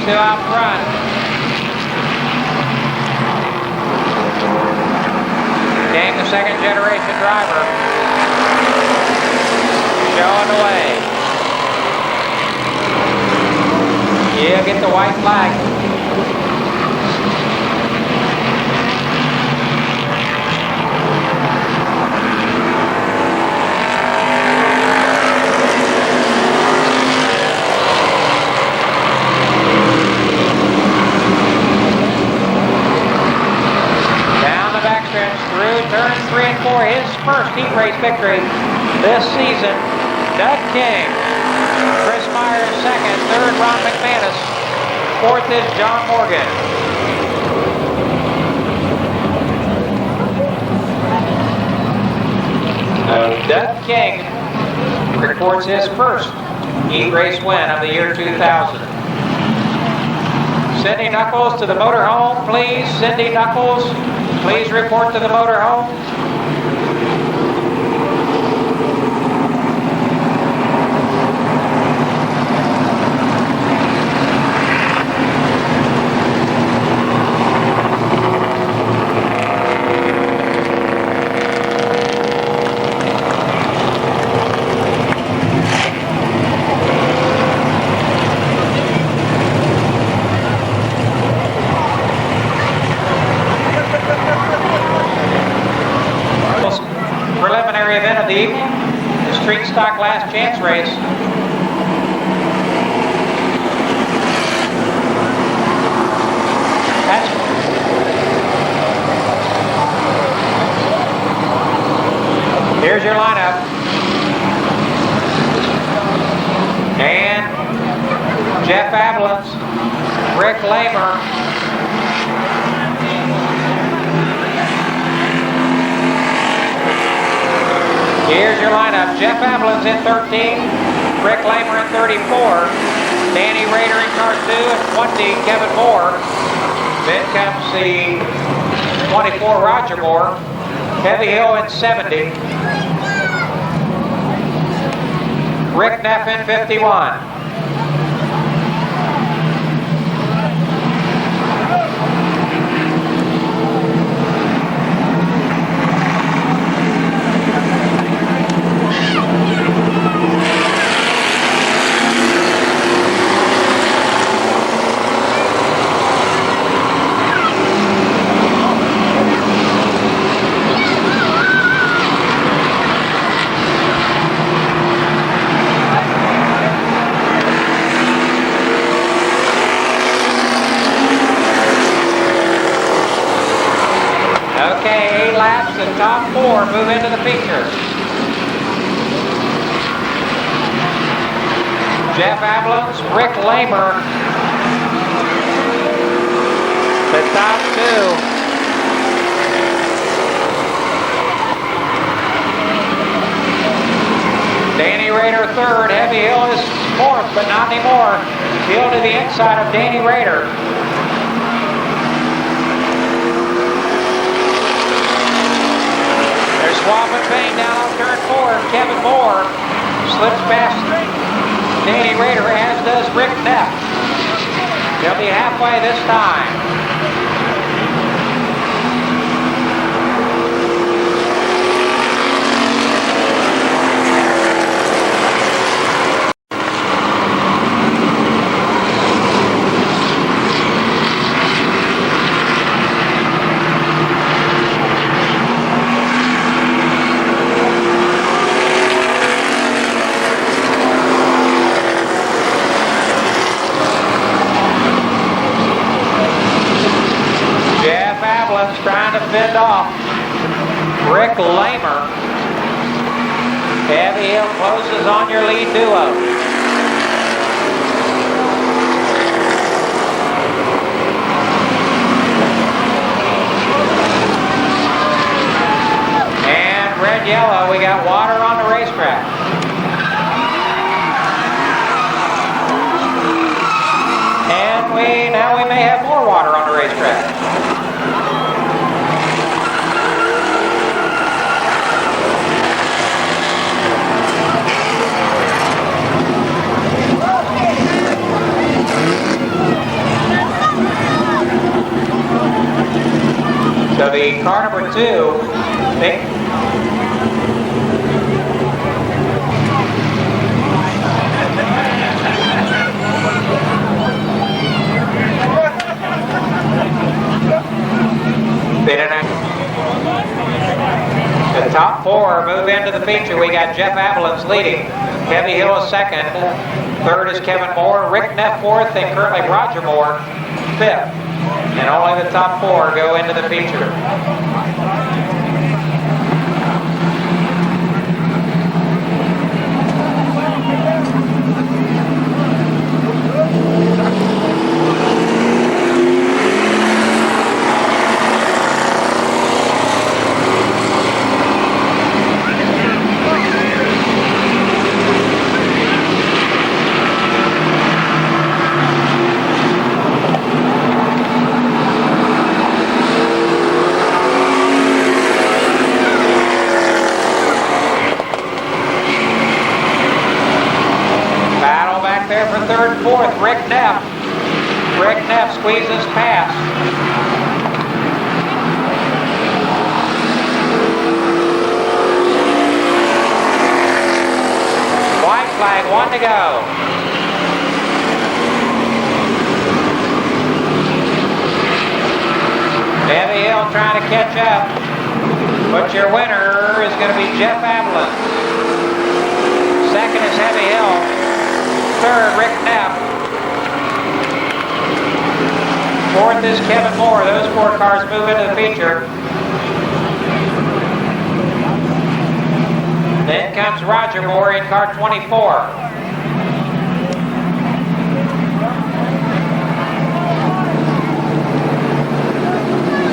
Still out front. Game, the second generation driver. Showing the way. He'll get the white flag. Through turns 3 and 4, his first heat race victory this season. Doug King, Chris Myers second, third Ron McManus, fourth is John Morgan. Doug King reports his first heat race win of the year 2000. Cindy Knuckles to the motorhome, please. Cindy Knuckles, please report to the motorhome. Event of the evening, the street stock last chance race. Here's your lineup. And Jeff Ablins, Rick Lamer, here's your lineup. Jeff Ablins in 13, Rick Lamer in 34, Danny Rader in car 2 and 20, Kevin Moore. Then comes the 24, Roger Moore, Heavy Hill in 70, Rick Neff in 51. Okay, 8 laps, the top 4 move into the feature. Jeff Ablins, Rick Lamer, the top 2. Danny Rader 3rd, Heavy Hill is 4th, but not anymore. Hill to the inside of Danny Rader. Swapping Payne down on turn 4. Kevin Moore slips past Danny Rader, as does Rick Neff. They'll be halfway this time. Rick Lamer. Heavy Hill closes on your lead duo. And red, yellow, we got water on the racetrack. And now we may have more water on the racetrack. So the car number 2, the top 4 move into the feature. We got Jeff Abelin's leading. Heavy Hill is second. Third is Kevin Moore. Rick Neff fourth, and currently Roger Moore fifth. And only the top 4 go into the feature. For third and fourth, Rick Neff. Rick Neff squeezes past. White flag, 1 to go. Heavy Hill trying to catch up, but your winner is going to be Jeff Ablin. Second is Heavy Hill. Third, Rick Neff. Fourth is Kevin Moore. Those 4 cars move into the feature. Then comes Roger Moore in car 24.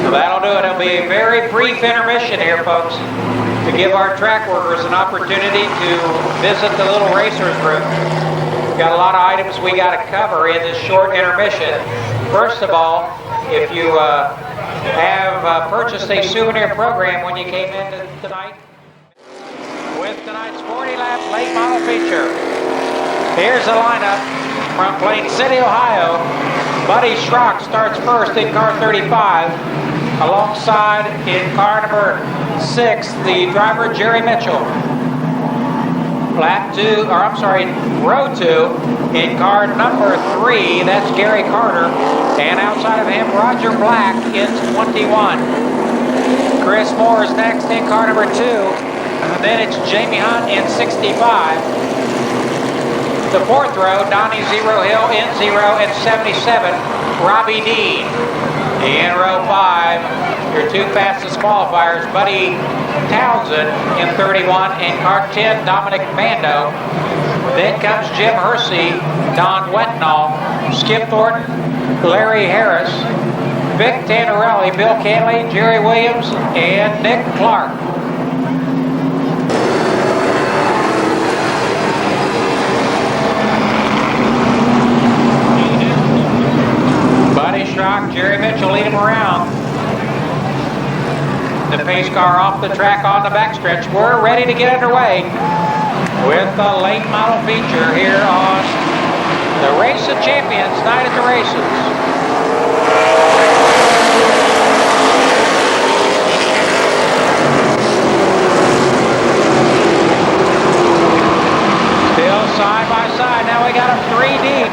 So that'll do it. It'll be a very brief intermission here, folks, to give our track workers an opportunity to visit the little racers room. Got a lot of items we got to cover in this short intermission. First of all, if you have purchased a souvenir program when you came in tonight, with tonight's 40-lap late model feature, here's the lineup from Plain City, Ohio. Buddy Schrock starts first in car 35, alongside in car number 6, the driver Jerry Mitchell. Row 2 in car number 3, that's Gary Carter, and outside of him, Roger Black in 21. Chris Moore is next in car number 2, then it's Jamie Hunt in 65. The 4th row, Donnie Zero Hill in 0 and 77, Robbie Dean. In row 5, your 2 fastest qualifiers, Buddy Townsend in 31 and car 10, Dominic Bando. Then comes Jim Hersey, Don Wetnall, Skip Thornton, Larry Harris, Vic Tannerelli, Bill Canley, Jerry Williams, and Nick Clark. Buddy Schrock, Jerry Mitchell lead him around. The pace car off the track on the backstretch. We're ready to get underway with the late model feature here on the Race of Champions Night at the Races. Still side by side. Now we got a 3 deep.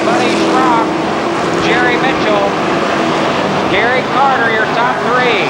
Buddy Schrock, Jerry Mitchell, Gary Carter, your top 3.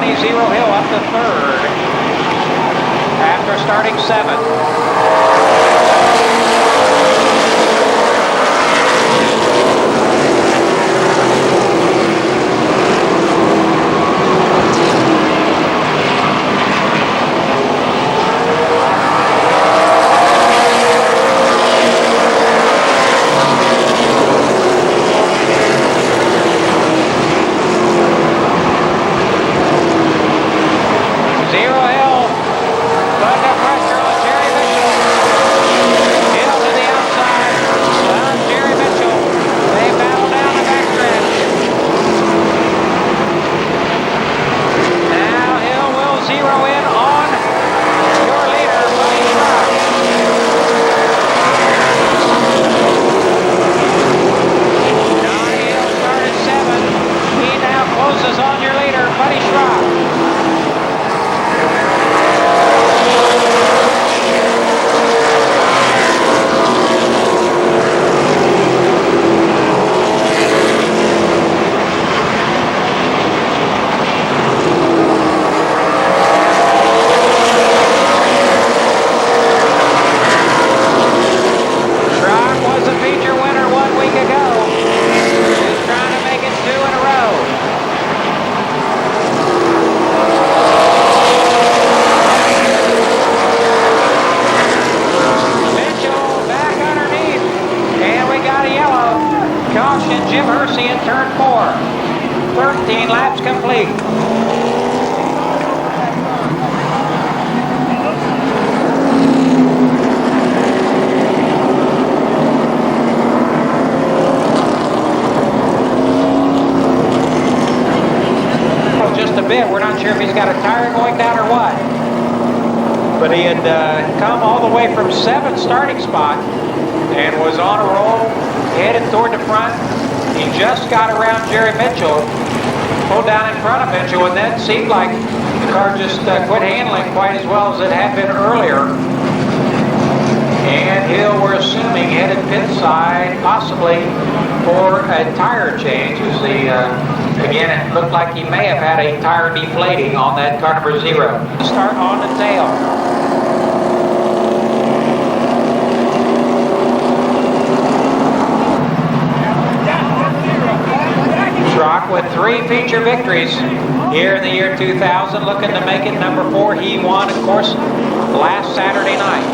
Buddy Zero Hill up to third after starting 7th. Zero Hill, under pressure on Jerry Mitchell. Hill to the outside on Jerry Mitchell. They battle down the backstretch. Now Hill will zero in on your leader, Buddy Schrock. Johnny Hill started 7th. He now closes on your leader, Buddy Schrock. Schrock was a feature winner 1 week ago. He's trying to make it 2 in a row. Mitchell back underneath, and we got a yellow. Caution, Jim Hersey in turn 4. 13 laps complete. Well, just a bit. We're not sure if he's got a tire going down or what. But he had come all the way from 7th starting spot and was on a roll, headed toward the front. He just got around Jerry Mitchell, pulled down in front of Mitchell, and then seemed like the car just quit handling quite as well as it had been earlier. And Hill, we're assuming, headed pit side, possibly for a tire change. Again, it looked like he may have had a tire deflating on that car number 0. Start on the tail. Schrock with 3 feature victories here in the year 2000, looking to make it number 4. He won, of course, last Saturday night.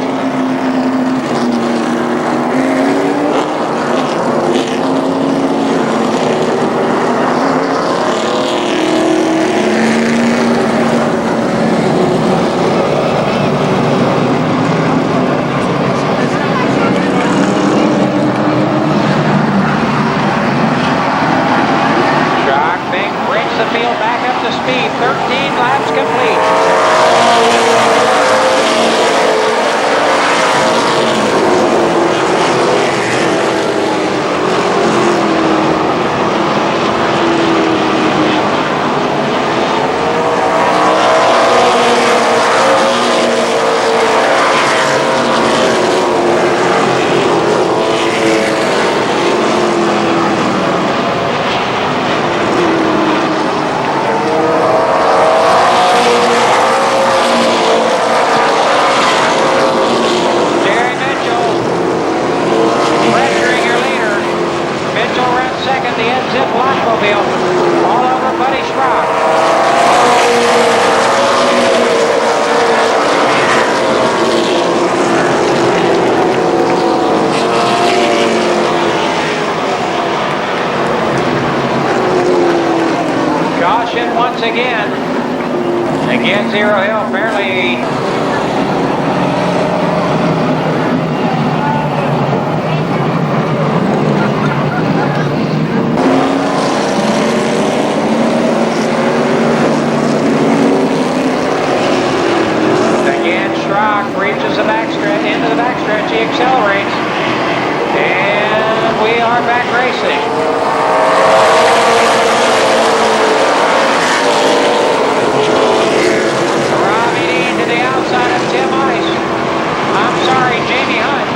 The field back up to speed. 13 laps complete. All over Buddy Schrock. Caution once again. Again, Zero Hill fairly reaches the backstretch, into the backstretch, he accelerates, and we are back racing. Robbie Dean to the outside of Tim Ice. I'm sorry, Jamie Hunt.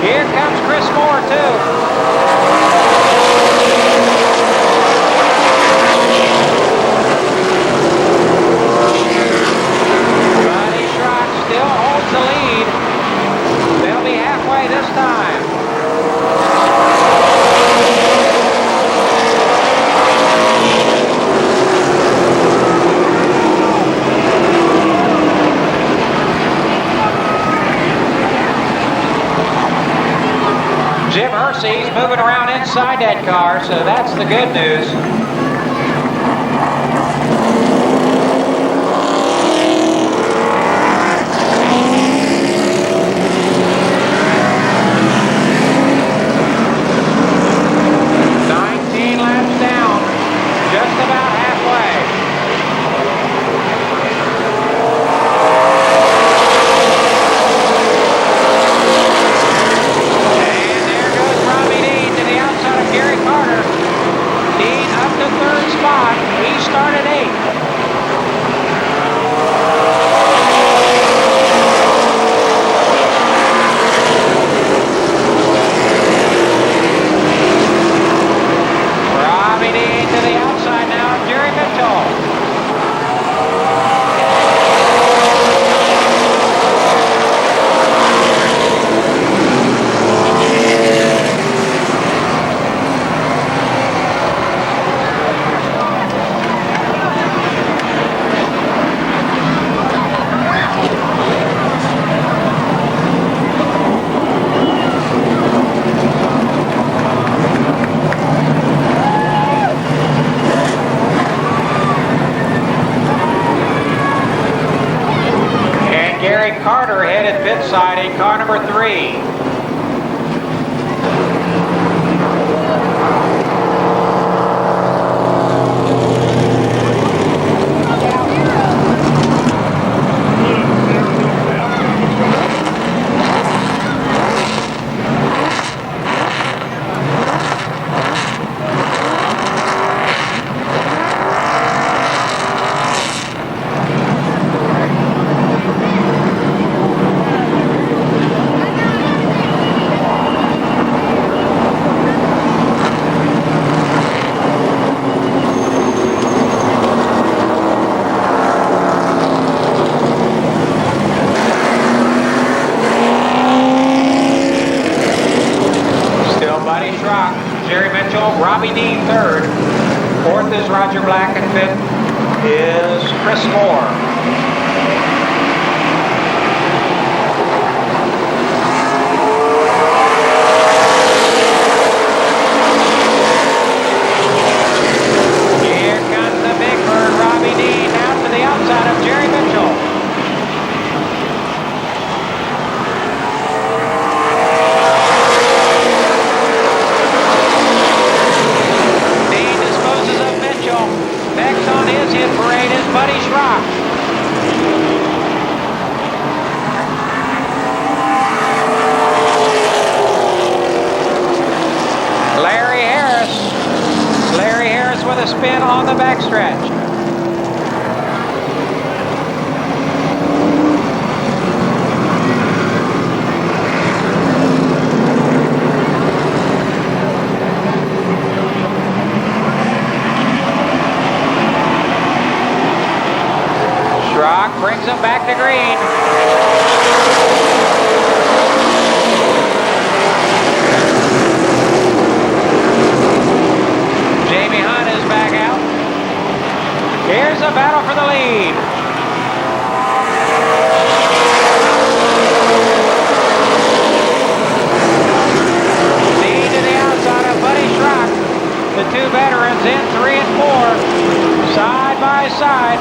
Here comes Chris Moore, too. Buddy Schrock still holds the lead. They'll be halfway this time. Jim Hersey's moving around inside that car, so that's the good news. Just about halfway. And there goes Robbie Dean to the outside of Gary Carter. Dean up to third spot. He started 8th. Robbie Dean to the outside now of Jerry Mitchell. Carter headed pit side in car number 3. Robbie Dean 3rd. 4th is Roger Black, and 5th is Chris Moore. Here comes the big bird, Robbie Dean, out to the outside of Jerry Mitchell. Next on his hit parade is Buddy Schrock. Larry Harris with a spin on the backstretch. Schrock brings him back to green. Jamie Hunt is back out. Here's a battle for the lead. Dean to the outside of Buddy Schrock. The two veterans in 3 and 4, side by side.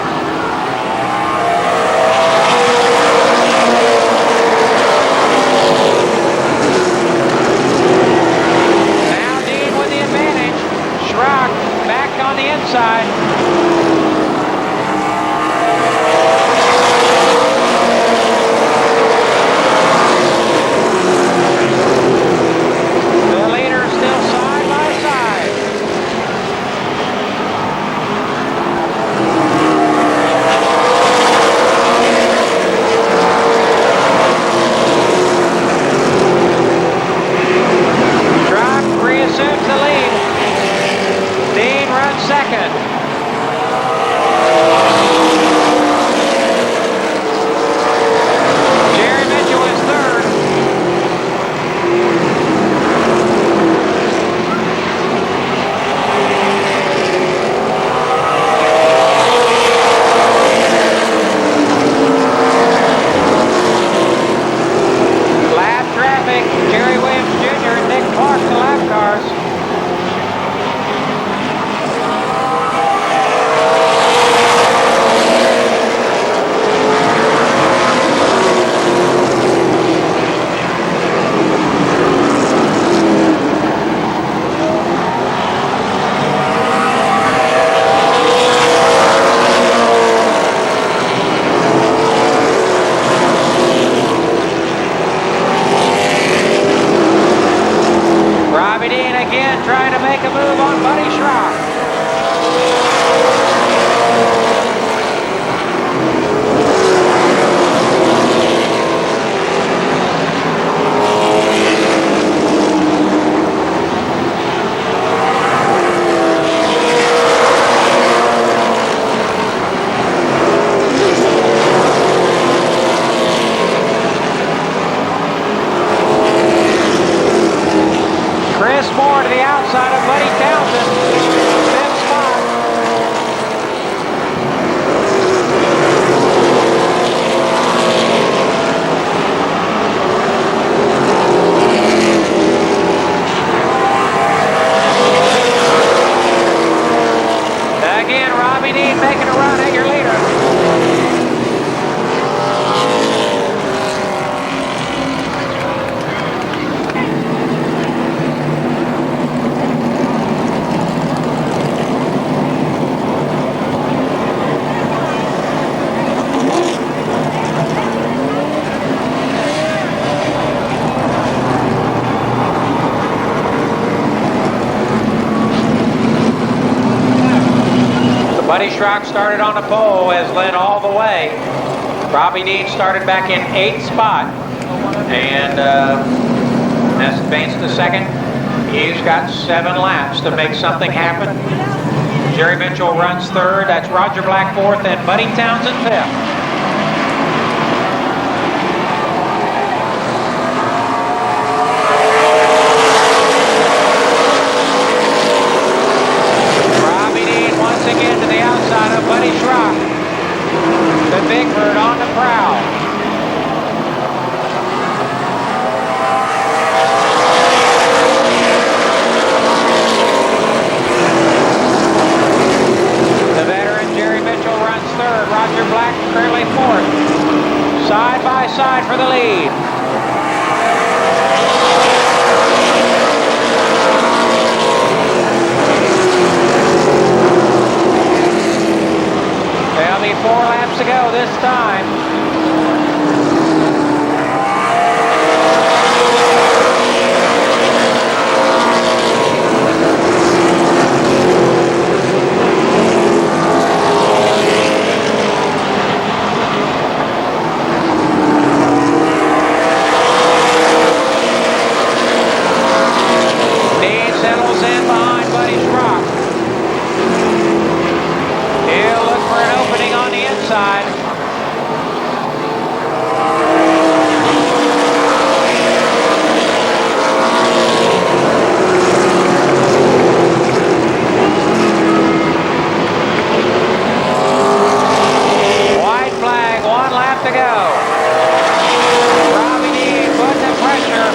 again trying to make a move on Buddy Schrock. Chris Moore to the outside of Buddy Townsend. Fifth spot. Again, Robbie Dean making a run at your leader. Buddy Schrock started on the pole, has led all the way. Robbie Dean started back in 8th spot, and has advanced to second. He's got 7 laps to make something happen. Jerry Mitchell runs 3rd. That's Roger Black 4th, and Buddy Townsend 5th. Again to the outside of Buddy Schrock. The Big Bird on the prowl. The veteran Jerry Mitchell runs 3rd. Roger Black currently 4th. Side by side for the lead. There'll be 4 laps to go this time. Dean settles in behind Buddy Schrock. He'll look for an opening on the inside. White flag, 1 lap to go. Robbie Dean putting the pressure.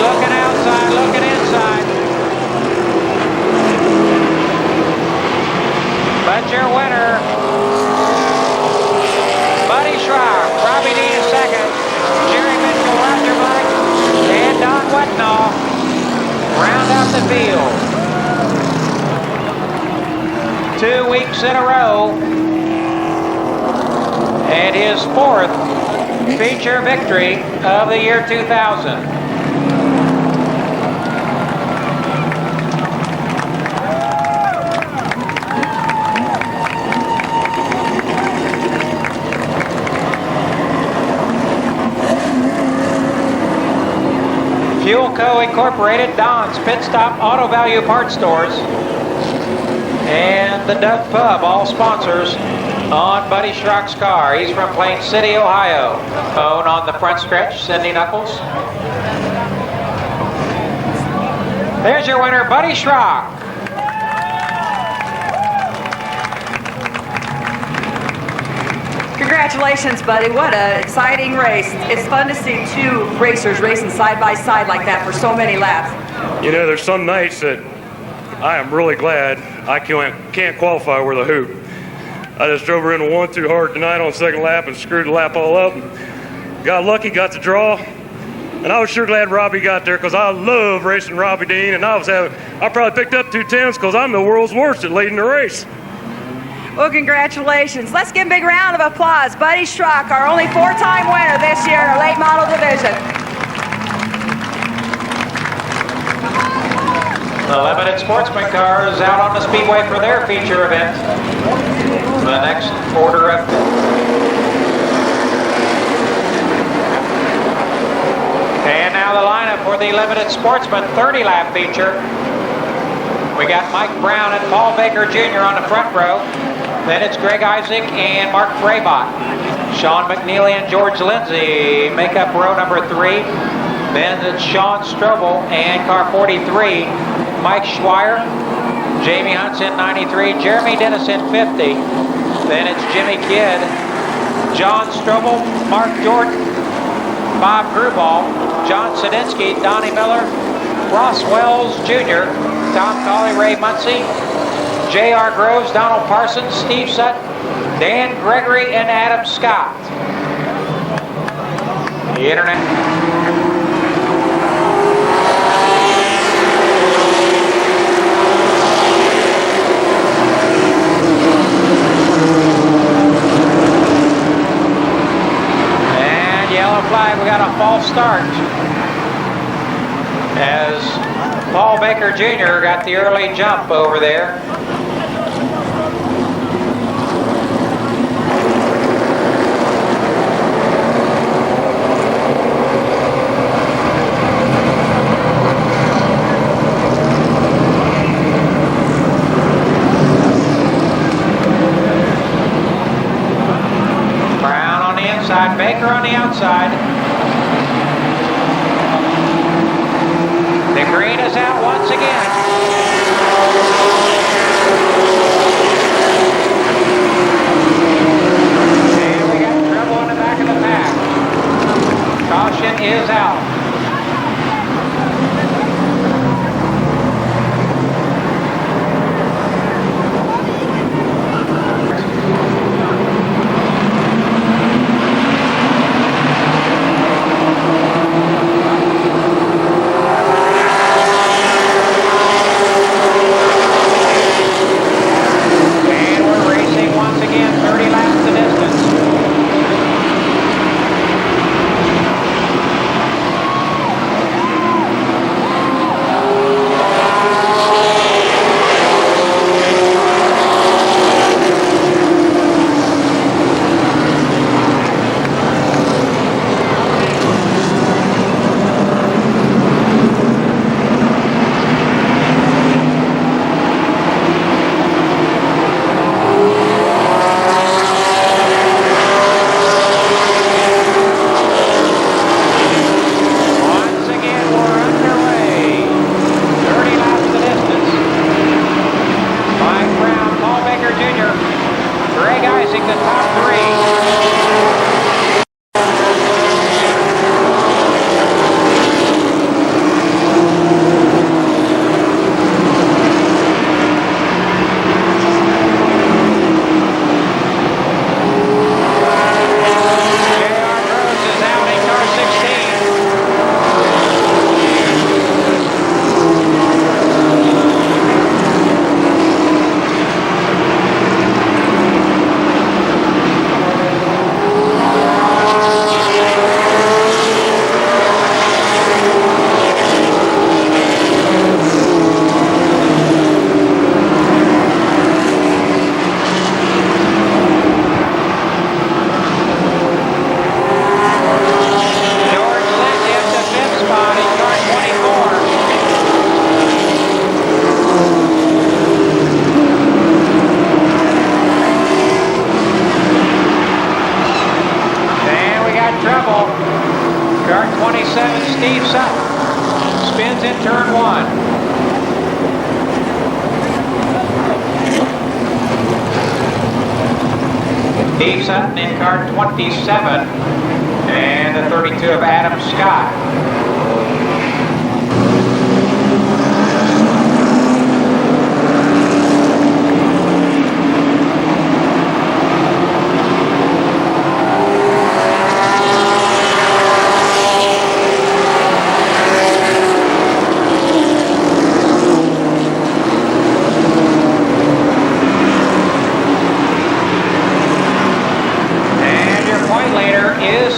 Looking outside, looking inside. But your winner, Buddy Schrock. Robbie Dean is 2nd. Jerry Mitchell, Roger Black, and Don Wetnall round out the field. 2 weeks in a row, and his 4th feature victory of the year 2000. Fuel Co. Incorporated, Don's Pit Stop Auto Value Parts Stores, and the Duck Pub, all sponsors on Buddy Schrock's car. He's from Plain City, Ohio. Phone on the front stretch, Cindy Knuckles. There's your winner, Buddy Schrock. Congratulations, buddy. What an exciting race. It's fun to see 2 racers racing side by side like that for so many laps. You know, there's some nights that I am really glad I can't qualify with a hoop. I just drove her into 1 too hard tonight on the 2nd lap and screwed the lap all up. Got lucky, got the draw. And I was sure glad Robbie got there because I love racing Robbie Dean. And I probably picked up 2 10s because I'm the world's worst at leading the race. Well, congratulations. Let's give a big round of applause. Buddy Schrock, our only 4-time winner this year in our late model division. The limited sportsman cars out on the Speedway for their feature event. The next order up. And now the lineup for the limited sportsman 30-lap feature. We got Mike Brown and Paul Baker Jr. on the front row. Then it's Greg Isaac and Mark Freibach. Sean McNeely and George Lindsay make up row number 3. Then it's Sean Strobel and car 43. Mike Schweier, Jamie Hunt's in 93, Jeremy Dennis in 50. Then it's Jimmy Kidd, John Strobel, Mark Jordan, Bob Gruball, John Sadinsky, Donnie Miller, Ross Wells Jr., Tom Colley, Ray Muncie, J.R. Groves, Donald Parsons, Steve Sutton, Dan Gregory, and Adam Scott. The internet. Flag, we got a false start as Paul Baker Jr. got the early jump over there. Brown on the inside, Baker on the outside. The green is out once again. And we got trouble in the back of the pack. Caution is out. Steve Sutton spins in turn 1. Steve Sutton in car 27, and the 32 of Adam Scott.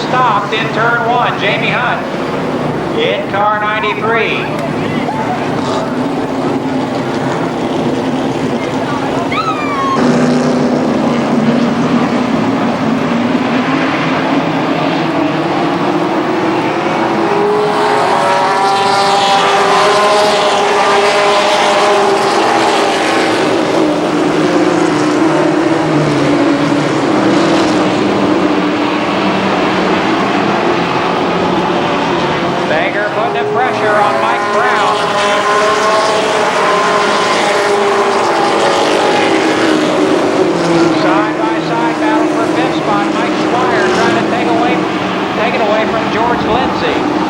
Stopped in turn 1, Jamie Hunt in car 93. Schweier putting the pressure on Mike Brown. Side-by-side battle for fifth spot. Mike Schweier trying to take it away from George Lindsay.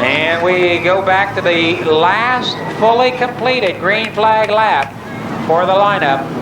And we go back to the last fully completed green flag lap for the lineup.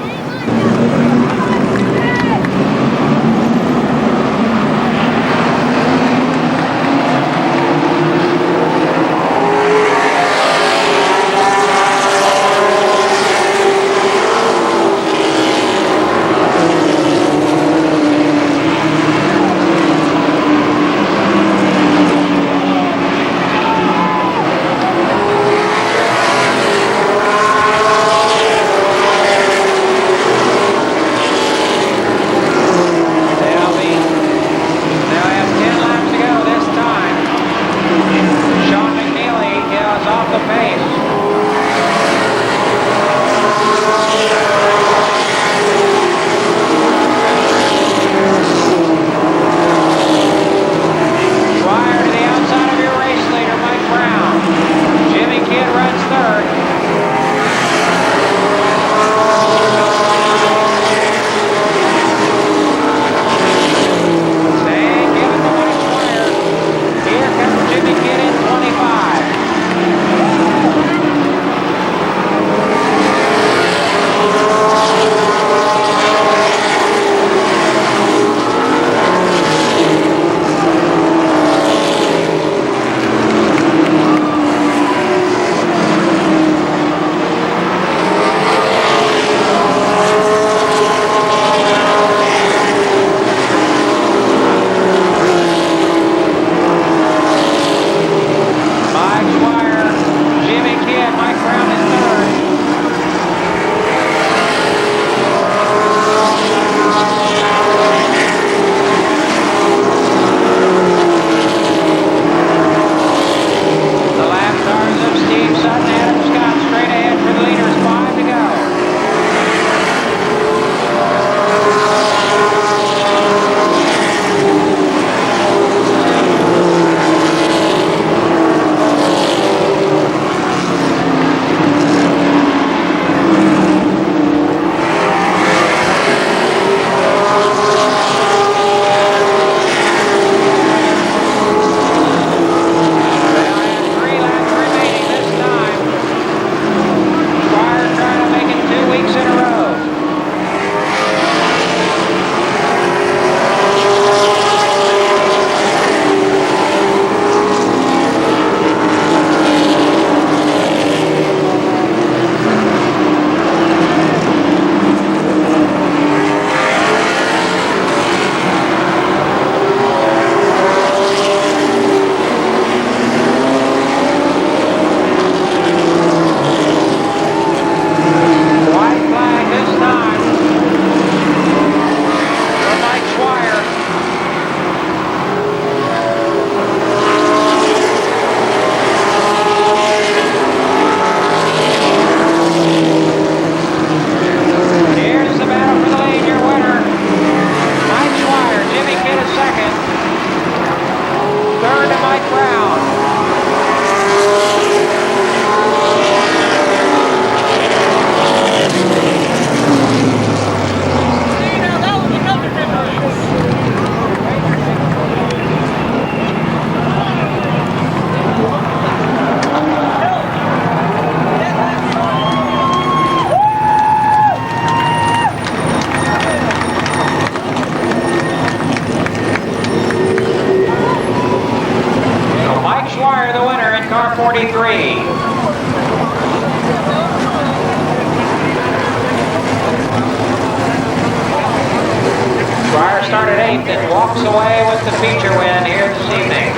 8th and walks away with the feature win here this evening.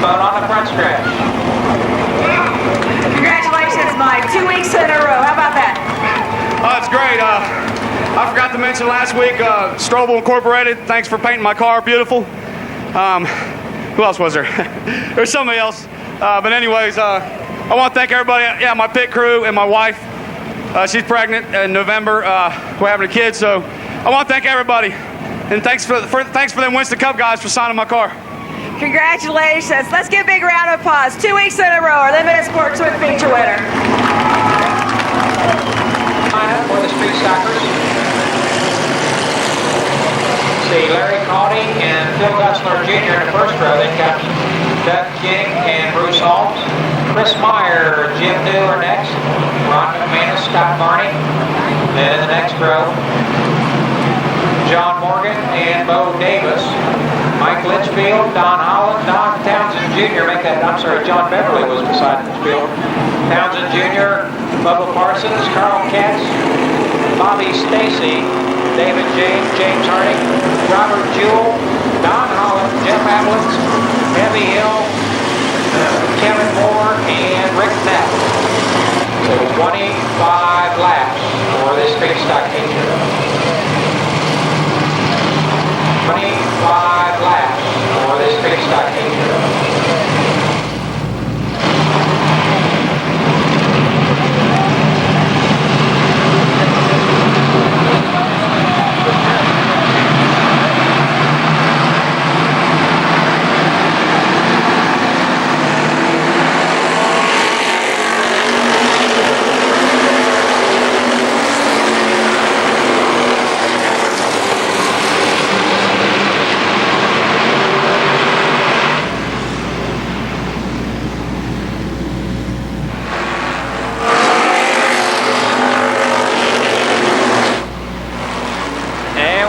Vote on the front stretch. Congratulations, Mike. 2 weeks in a row. How about that? Oh, it's great. I forgot to mention last week, Strobel Incorporated. Thanks for painting my car beautiful. Who else was there? There's somebody else. But anyways, I want to thank everybody. Yeah, my pit crew and my wife. She's pregnant in November. We're having a kid, so I want to thank everybody. And thanks for them Winston Cup guys for signing my car. Congratulations. Let's give a big round of applause. 2 weeks in a row, our limited sport swim feature winner. Lineup for the Street Stockers. See Larry Caudy and Phil Gussler Jr. in the first row. Then got Doug King and Bruce Holmes. Chris Meyer, Jim New are next. Ron McManus, Scott Barney. Then in the next row, John Morgan and Bo Davis. Mike Litchfield, Don Holland, Don Townsend Jr. John Beverly was beside Litchfield. Townsend Jr., Bubba Parsons, Carl Katz, Bobby Stacy, David James, James Harding, Robert Jewell, Don Holland, Jeff Ablins, Debbie Hill, Kevin Moore, and Rick Knapp. So 25 laps for this street stock feature. 25 laps for this street stock feature.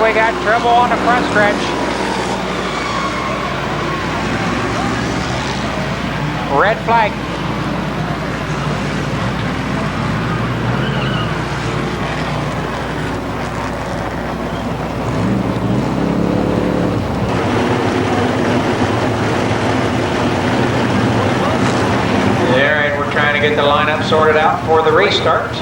Got trouble on the front stretch. Red flag. There, and we're trying to get the lineup sorted out for the restart.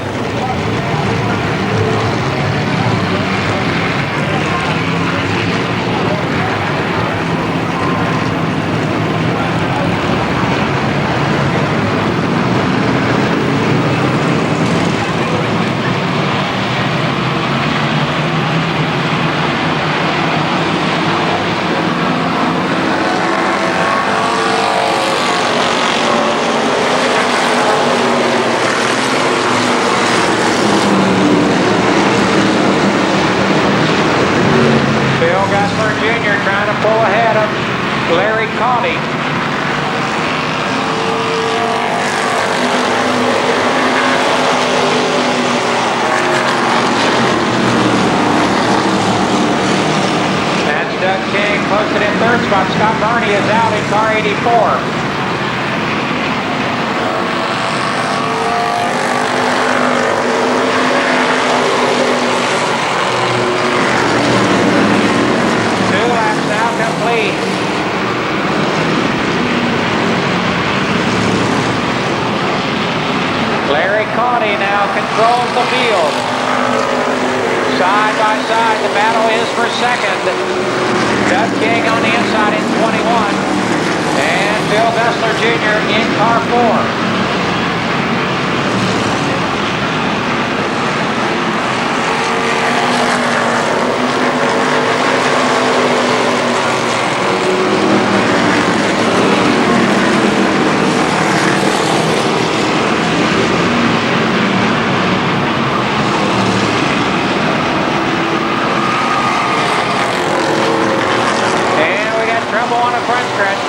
Larry Caudy. That's Doug King posted in third spot. Scott Barney is out in car 84. Complete. Larry Caudy now controls the field. Side by side, the battle is for second. Doug King on the inside in 21. And Phil Gussler Jr. in car 4. On a front stretch.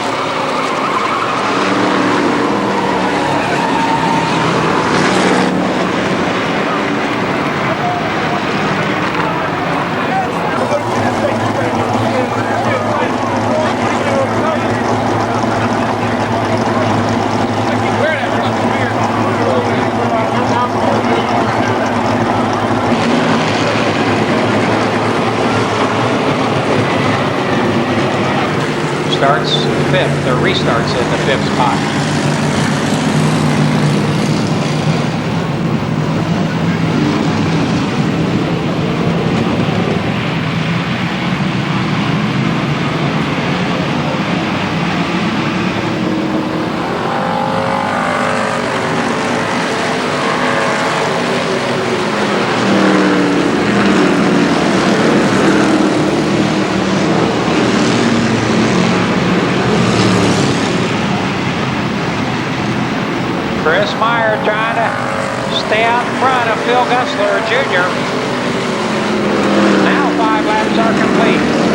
restarts in the 5th spot. Chris Meyer trying to stay out in front of Phil Gussler Jr. Now 5 laps are complete.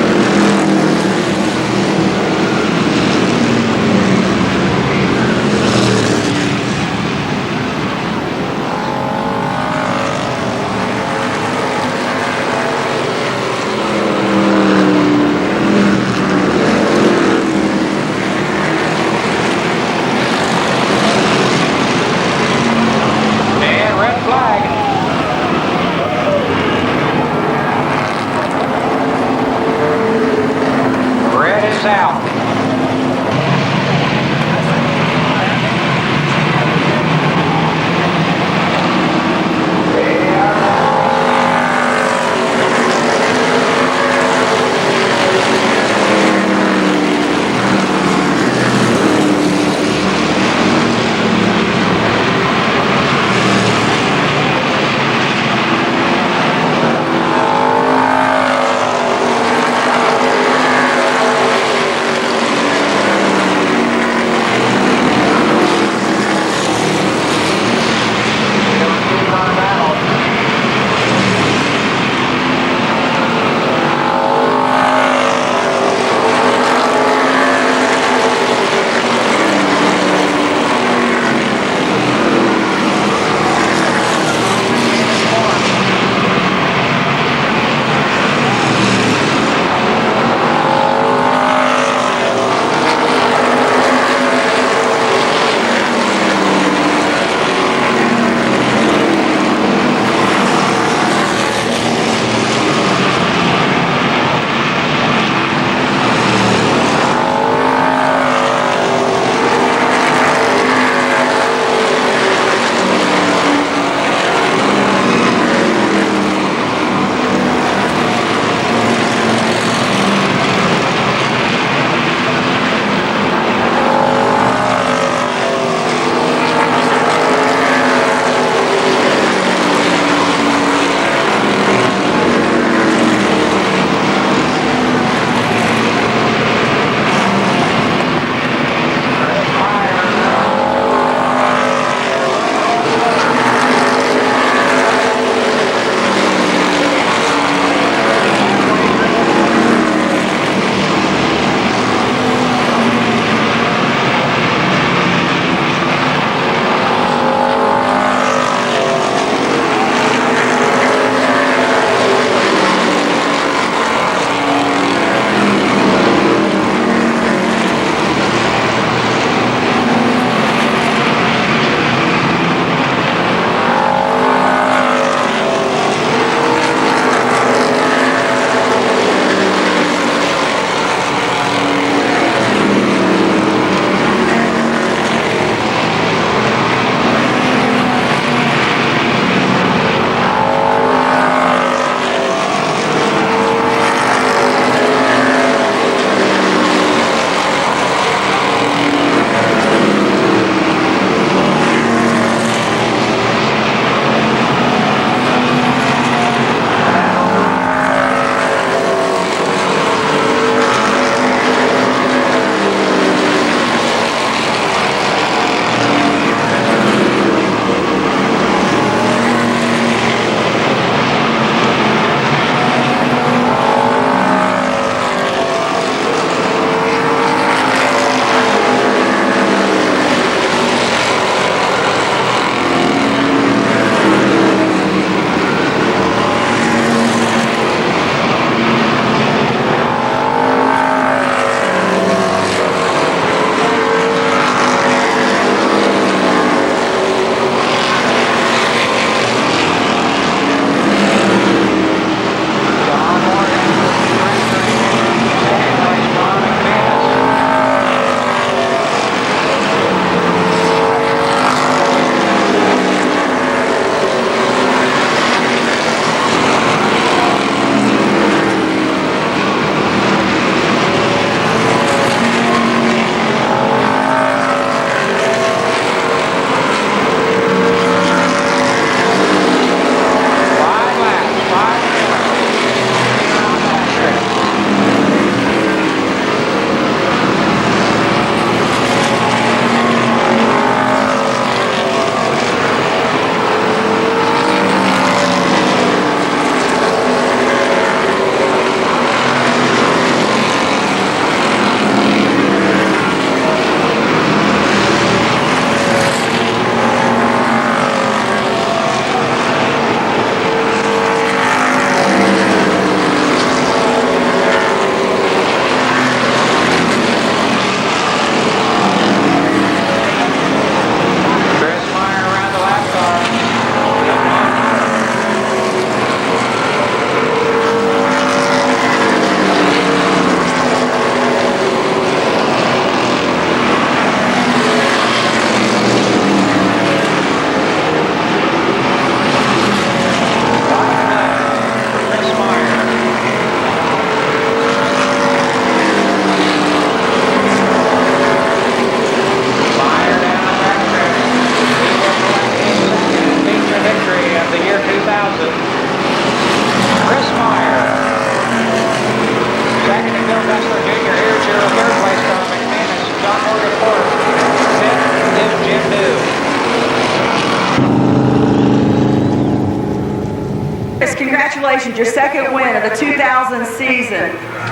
congratulations, your second win of the 2000 season.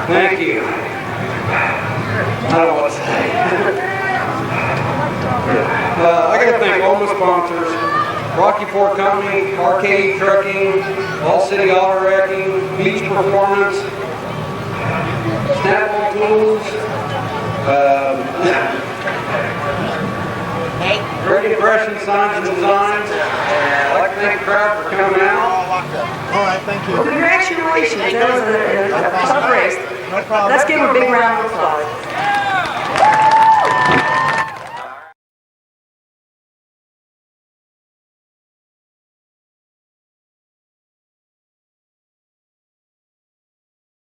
Thank you. I don't know what to say. I got to thank all my sponsors, Rocky Ford Company, Arcade Trucking, All City Auto Wrecking, Beach Performance, Snap-on Tools, Great Impression Signs and Designs. I'd like to thank the crowd for coming out. All right, thank you. Well, congratulations. That was a tough race. No problem. Let's give him a big round of applause.